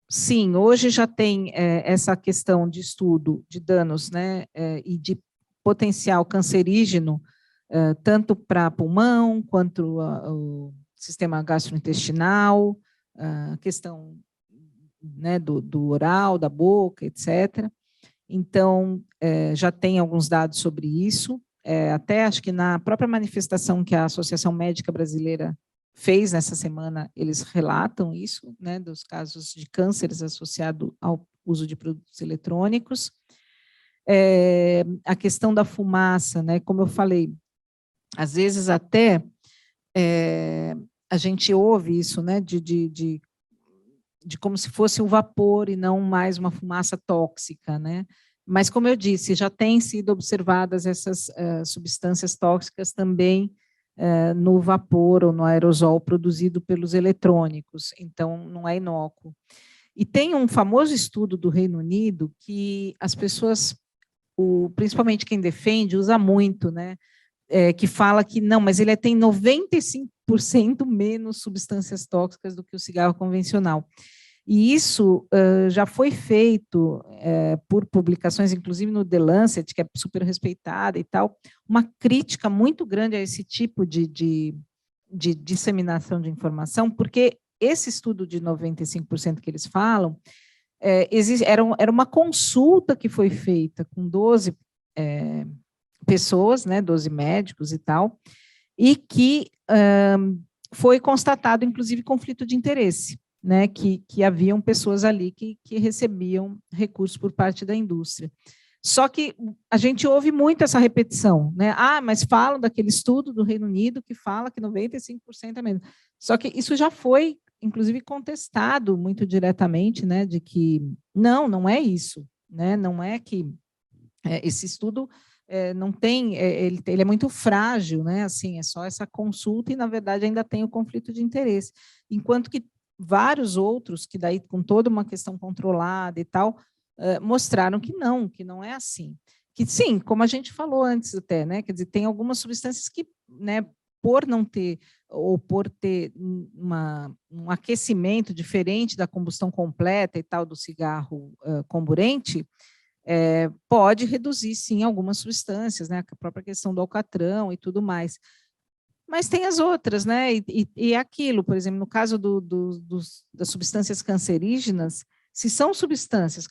sim, hoje já tem essa questão de estudo de danos, né, e de potencial cancerígeno, tanto para pulmão, quanto o sistema gastrointestinal, a questão, né, do oral, da boca, etc. Então, já tem alguns dados sobre isso, até acho que na própria manifestação que a Associação Médica Brasileira fez nessa semana, eles relatam isso, né, dos casos de cânceres associados ao uso de produtos eletrônicos. A questão da fumaça, né, como eu falei, às vezes até a gente ouve isso, né, de como se fosse um vapor e não mais uma fumaça tóxica, né? Mas, como eu disse, já têm sido observadas essas substâncias tóxicas também no vapor ou no aerosol produzido pelos eletrônicos, então não é inócuo. E tem um famoso estudo do Reino Unido que as pessoas, principalmente quem defende, usa muito, né? Que fala que não, mas ele tem 95% menos substâncias tóxicas do que o cigarro convencional. E isso já foi feito por publicações, inclusive no The Lancet, que é super respeitada e tal, uma crítica muito grande a esse tipo de disseminação de informação, porque esse estudo de 95% que eles falam, era uma consulta que foi feita com 12 pessoas, né, 12 médicos e tal, e que foi constatado, inclusive, conflito de interesse, né, que haviam pessoas ali que recebiam recursos por parte da indústria. Só que a gente ouve muito essa repetição, né? Mas falam daquele estudo do Reino Unido que fala que 95% é menos. Só que isso já foi, inclusive, contestado muito diretamente, né, de que não é isso, né? Não é que esse estudo não tem, ele é muito frágil, né? Assim, é só essa consulta e, na verdade, ainda tem o conflito de interesse. Enquanto que vários outros, que daí com toda uma questão controlada e tal, mostraram que não é assim. Que sim, como a gente falou antes até, né? Quer dizer, tem algumas substâncias que, né, por não ter, ou por ter um aquecimento diferente da combustão completa e tal do cigarro comburente, pode reduzir, sim, algumas substâncias, né? A própria questão do alcatrão e tudo mais. Mas tem as outras, né? E aquilo, por exemplo, no caso das substâncias cancerígenas, se são substâncias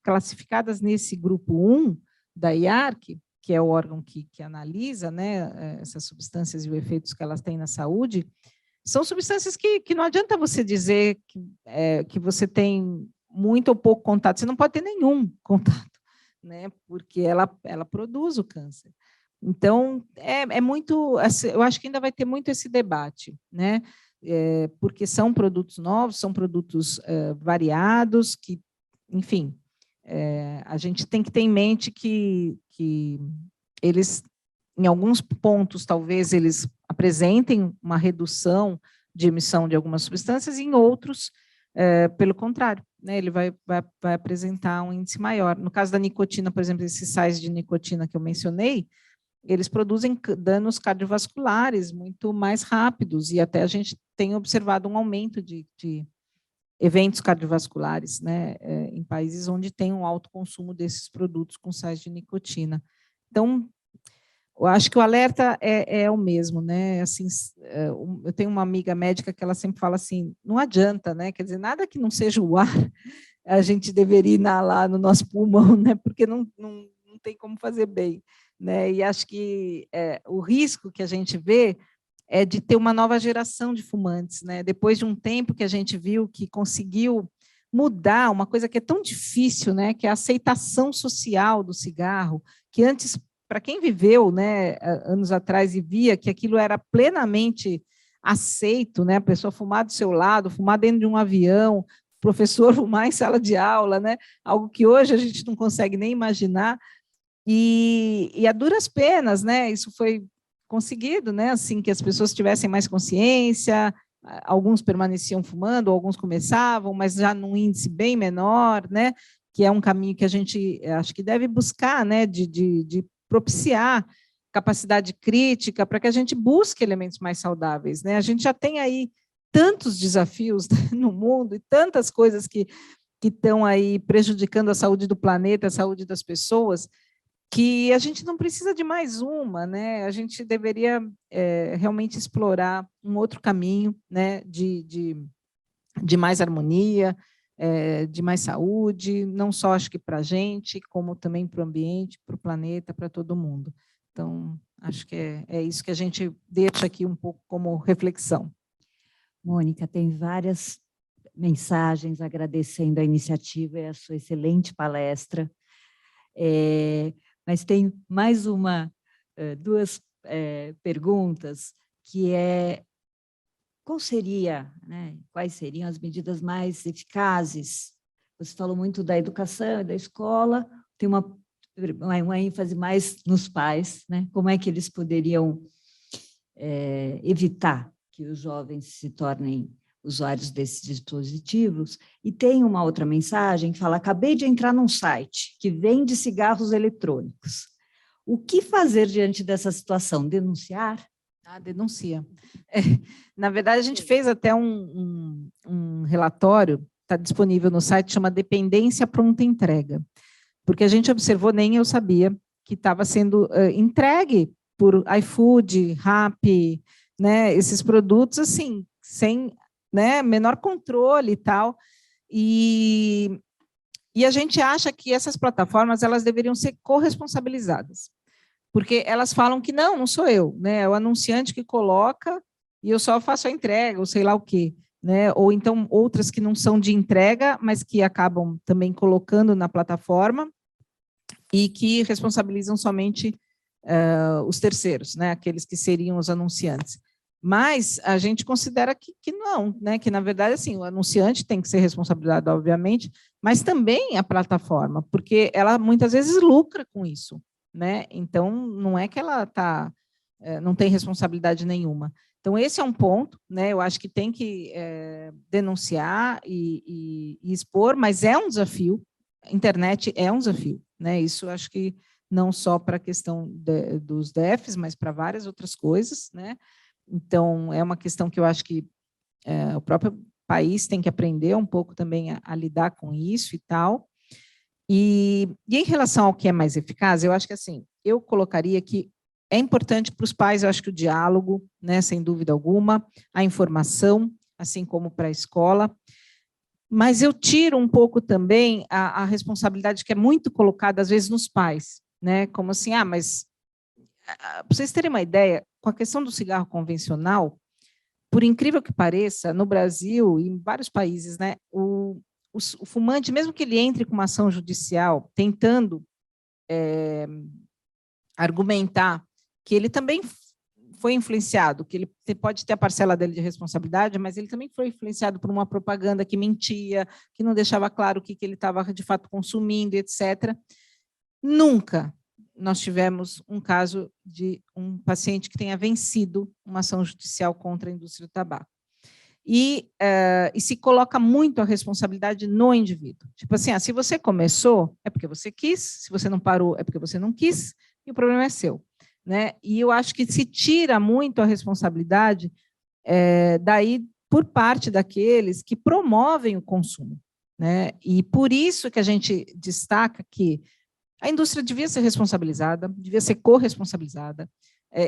classificadas nesse grupo 1 da IARC, que é o órgão que analisa, né, essas substâncias e os efeitos que elas têm na saúde, são substâncias que não adianta você dizer que você tem muito ou pouco contato, você não pode ter nenhum contato, né, porque ela produz o câncer. Então, é muito, eu acho que ainda vai ter muito esse debate, né? Porque são produtos novos, são produtos variados, que, enfim, a gente tem que ter em mente que eles, em alguns pontos, talvez eles apresentem uma redução de emissão de algumas substâncias, e em outros, pelo contrário, né? Ele vai apresentar um índice maior. No caso da nicotina, por exemplo, esses sais de nicotina que eu mencionei, eles produzem danos cardiovasculares muito mais rápidos, e até a gente tem observado um aumento de eventos cardiovasculares, né, em países onde tem um alto consumo desses produtos com sais de nicotina. Então, eu acho que o alerta é o mesmo, né? Assim, eu tenho uma amiga médica que ela sempre fala assim, não adianta, né? Quer dizer, nada que não seja o ar, a gente deveria inalar no nosso pulmão, né? Porque não tem como fazer bem, né? E acho que o risco que a gente vê é de ter uma nova geração de fumantes, né? Depois de um tempo que a gente viu que conseguiu mudar uma coisa que é tão difícil, né? Que é a aceitação social do cigarro, que antes, para quem viveu, né, anos atrás e via que aquilo era plenamente aceito, né? A pessoa fumar do seu lado, fumar dentro de um avião, professor fumar em sala de aula, né? Algo que hoje a gente não consegue nem imaginar. E a duras penas, né? Isso foi conseguido, né? Assim, que as pessoas tivessem mais consciência alguns permaneciam fumando, alguns começavam, mas já num índice bem menor, né? Que é um caminho que a gente acho que deve buscar, né? De propiciar capacidade crítica para que a gente busque elementos mais saudáveis, né? A gente já tem aí tantos desafios no mundo e tantas coisas que estão aí prejudicando a saúde do planeta, a saúde das pessoas, que a gente não precisa de mais uma, né? A gente deveria realmente explorar um outro caminho, né? De mais harmonia, de mais saúde, não só acho que para a gente, como também para o ambiente, para o planeta, para todo mundo. Então, acho que é isso que a gente deixa aqui um pouco como reflexão. Mônica, tem várias mensagens agradecendo a iniciativa e a sua excelente palestra. Mas tem mais duas perguntas, que é quais seriam as medidas mais eficazes? Você falou muito da educação e da escola, tem uma ênfase mais nos pais, né? Como é que eles poderiam evitar que os jovens se tornem usuários desses dispositivos? E tem uma outra mensagem que fala: acabei de entrar num site que vende cigarros eletrônicos. O que fazer diante dessa situação? Denunciar? Denuncia. Na verdade, a gente fez até um relatório, está disponível no site, chama Dependência Pronta Entrega, porque a gente observou, nem eu sabia, que estava sendo entregue por iFood, Rappi, né, esses produtos assim, sem, né, menor controle e tal, e a gente acha que essas plataformas elas deveriam ser corresponsabilizadas, porque elas falam que não sou eu, né, é o anunciante que coloca e eu só faço a entrega, ou sei lá o quê, né, ou então outras que não são de entrega, mas que acabam também colocando na plataforma e que responsabilizam somente os terceiros, né, aqueles que seriam os anunciantes. Mas a gente considera que não, né, que na verdade assim, o anunciante tem que ser responsabilizado, obviamente, mas também a plataforma, porque ela muitas vezes lucra com isso, né? Então não é que ela não tem responsabilidade nenhuma. Então esse é um ponto, né? Eu acho que tem que denunciar e expor, mas é um desafio. A internet é um desafio, né? Isso eu acho que não só para a questão dos DEFs, mas para várias outras coisas, né? Então, é uma questão que eu acho que o próprio país tem que aprender um pouco também a lidar com isso e tal. E em relação ao que é mais eficaz, eu acho que assim, eu colocaria que é importante para os pais, eu acho que o diálogo, né, sem dúvida alguma, a informação, assim como para a escola, mas eu tiro um pouco também a responsabilidade que é muito colocada, às vezes, nos pais, né, como assim, mas para vocês terem uma ideia, com a questão do cigarro convencional, por incrível que pareça, no Brasil e em vários países, né, o fumante, mesmo que ele entre com uma ação judicial tentando argumentar que ele também foi influenciado, que ele pode ter a parcela dele de responsabilidade, mas ele também foi influenciado por uma propaganda que mentia, que não deixava claro o que ele estava de fato consumindo, etc. Nunca nós tivemos um caso de um paciente que tenha vencido uma ação judicial contra a indústria do tabaco. E se coloca muito a responsabilidade no indivíduo. Tipo assim, se você começou, é porque você quis, se você não parou, é porque você não quis, e o problema é seu, né? E eu acho que se tira muito a responsabilidade daí por parte daqueles que promovem o consumo, né? E por isso que a gente destaca que a indústria devia ser responsabilizada, devia ser corresponsabilizada.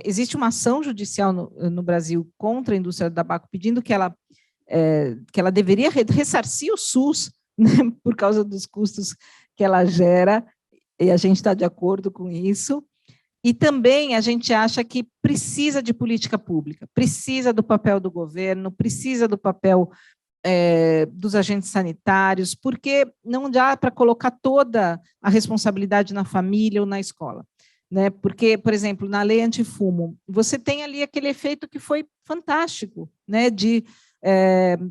Existe uma ação judicial no Brasil contra a indústria do tabaco, pedindo que ela deveria ressarcir o SUS, né, por causa dos custos que ela gera, e a gente está de acordo com isso. E também a gente acha que precisa de política pública, precisa do papel do governo, precisa do papel dos agentes sanitários, porque não dá para colocar toda a responsabilidade na família ou na escola, né? Porque, por exemplo, na lei antifumo, você tem ali aquele efeito que foi fantástico, né? De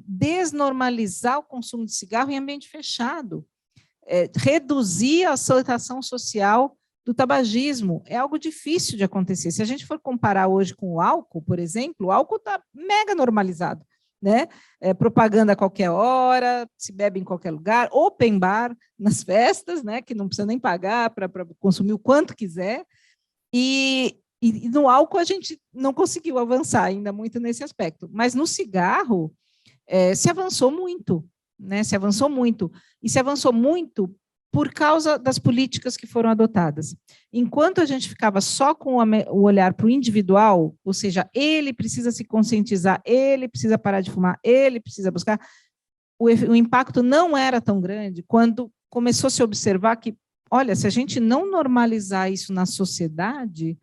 desnormalizar o consumo de cigarro em ambiente fechado, reduzir a aceitação social do tabagismo. É algo difícil de acontecer. Se a gente for comparar hoje com o álcool, por exemplo, o álcool está mega normalizado. né? Propaganda a qualquer hora, se bebe em qualquer lugar, open bar nas festas, né? Que não precisa nem pagar para consumir o quanto quiser. E no álcool a gente não conseguiu avançar ainda muito nesse aspecto, mas no cigarro se avançou muito, né? Se avançou muito, e se avançou muito por causa das políticas que foram adotadas. Enquanto a gente ficava só com o olhar para o individual, ou seja, ele precisa se conscientizar, ele precisa parar de fumar, ele precisa buscar, o impacto não era tão grande quando começou a se observar que, olha, se a gente não normalizar isso na sociedade,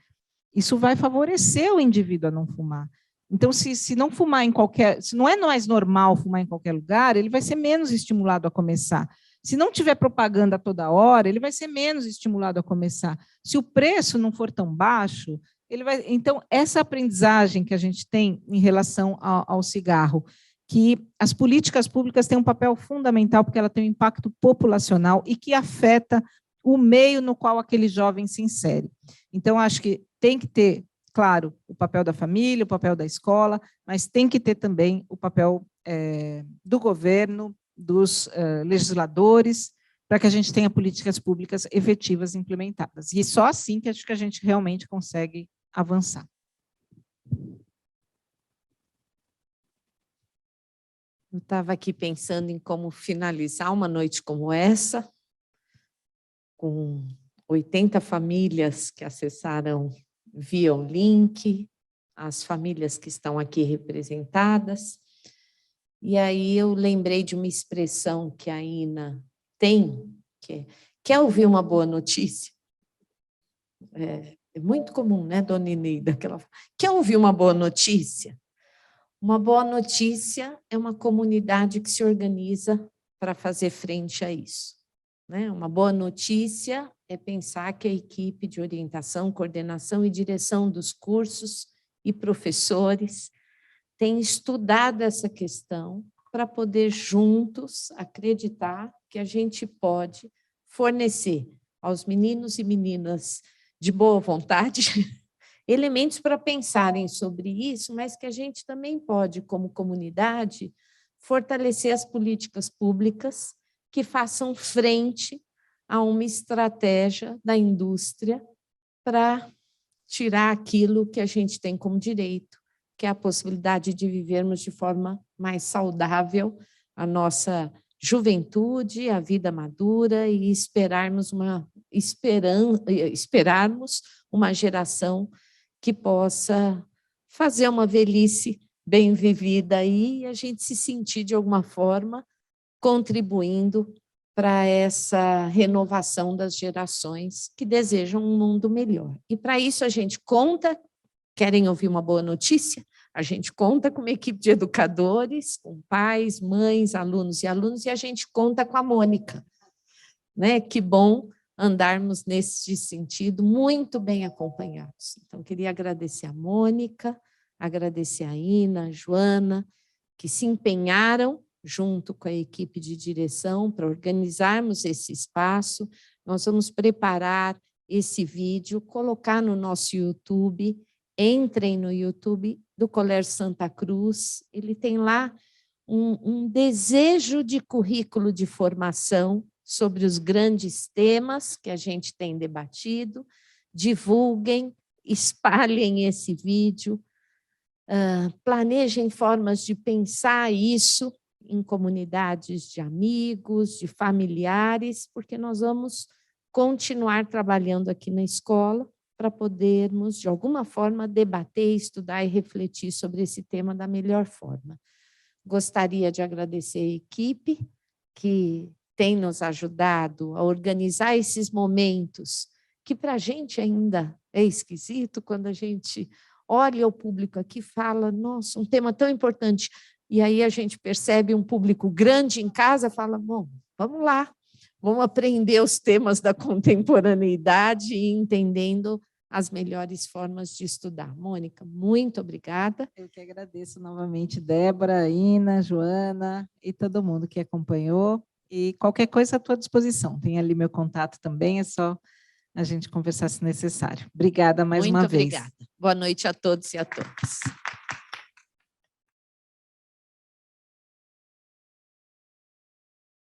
isso vai favorecer o indivíduo a não fumar. Então, se não fumar em qualquer, se não é mais normal fumar em qualquer lugar, ele vai ser menos estimulado a começar. Se não tiver propaganda toda hora, ele vai ser menos estimulado a começar. Se o preço não for tão baixo, ele vai. Então, essa aprendizagem que a gente tem em relação ao cigarro, que as políticas públicas têm um papel fundamental, porque ela tem um impacto populacional e que afeta o meio no qual aquele jovem se insere. Então, acho que tem que ter, claro, o papel da família, o papel da escola, mas tem que ter também o papel do governo, dos legisladores, para que a gente tenha políticas públicas efetivas implementadas. E só assim que acho que a gente realmente consegue avançar. Eu estava aqui pensando em como finalizar uma noite como essa, com 80 famílias que acessaram via o link, as famílias que estão aqui representadas. E aí eu lembrei de uma expressão que a Ina tem, que é, quer ouvir uma boa notícia? É muito comum, né, dona Ineida? Quer ouvir uma boa notícia? Uma boa notícia é uma comunidade que se organiza para fazer frente a isso, né? Uma boa notícia é pensar que a equipe de orientação, coordenação e direção dos cursos e professores tem estudado essa questão para poder juntos acreditar que a gente pode fornecer aos meninos e meninas de boa vontade elementos para pensarem sobre isso, mas que a gente também pode, como comunidade, fortalecer as políticas públicas que façam frente a uma estratégia da indústria para tirar aquilo que a gente tem como direito, que é a possibilidade de vivermos de forma mais saudável a nossa juventude, a vida madura e esperarmos uma geração que possa fazer uma velhice bem vivida aí e a gente se sentir, de alguma forma, contribuindo para essa renovação das gerações que desejam um mundo melhor. E, para isso, a gente conta. Querem ouvir uma boa notícia? A gente conta com uma equipe de educadores, com pais, mães, alunos, e a gente conta com a Mônica, né? Que bom andarmos nesse sentido, muito bem acompanhados. Então, queria agradecer a Mônica, agradecer a Ina, a Joana, que se empenharam junto com a equipe de direção para organizarmos esse espaço. Nós vamos preparar esse vídeo, colocar no nosso YouTube. Entrem no YouTube do Colégio Santa Cruz, ele tem lá um desejo de currículo de formação sobre os grandes temas que a gente tem debatido. Divulguem, espalhem esse vídeo, planejem formas de pensar isso em comunidades de amigos, de familiares, porque nós vamos continuar trabalhando aqui na escola para podermos, de alguma forma, debater, estudar e refletir sobre esse tema da melhor forma. Gostaria de agradecer a equipe que tem nos ajudado a organizar esses momentos, que para a gente ainda é esquisito, quando a gente olha o público aqui e fala, nossa, um tema tão importante, e aí a gente percebe um público grande em casa, fala, bom, vamos lá, vamos aprender os temas da contemporaneidade e entendendo as melhores formas de estudar. Mônica, muito obrigada. Eu que agradeço novamente, Débora, Ina, Joana e todo mundo que acompanhou. E qualquer coisa à tua disposição. Tem ali meu contato também, é só a gente conversar se necessário. Obrigada mais uma vez. Muito obrigada. Boa noite a todos e a todas.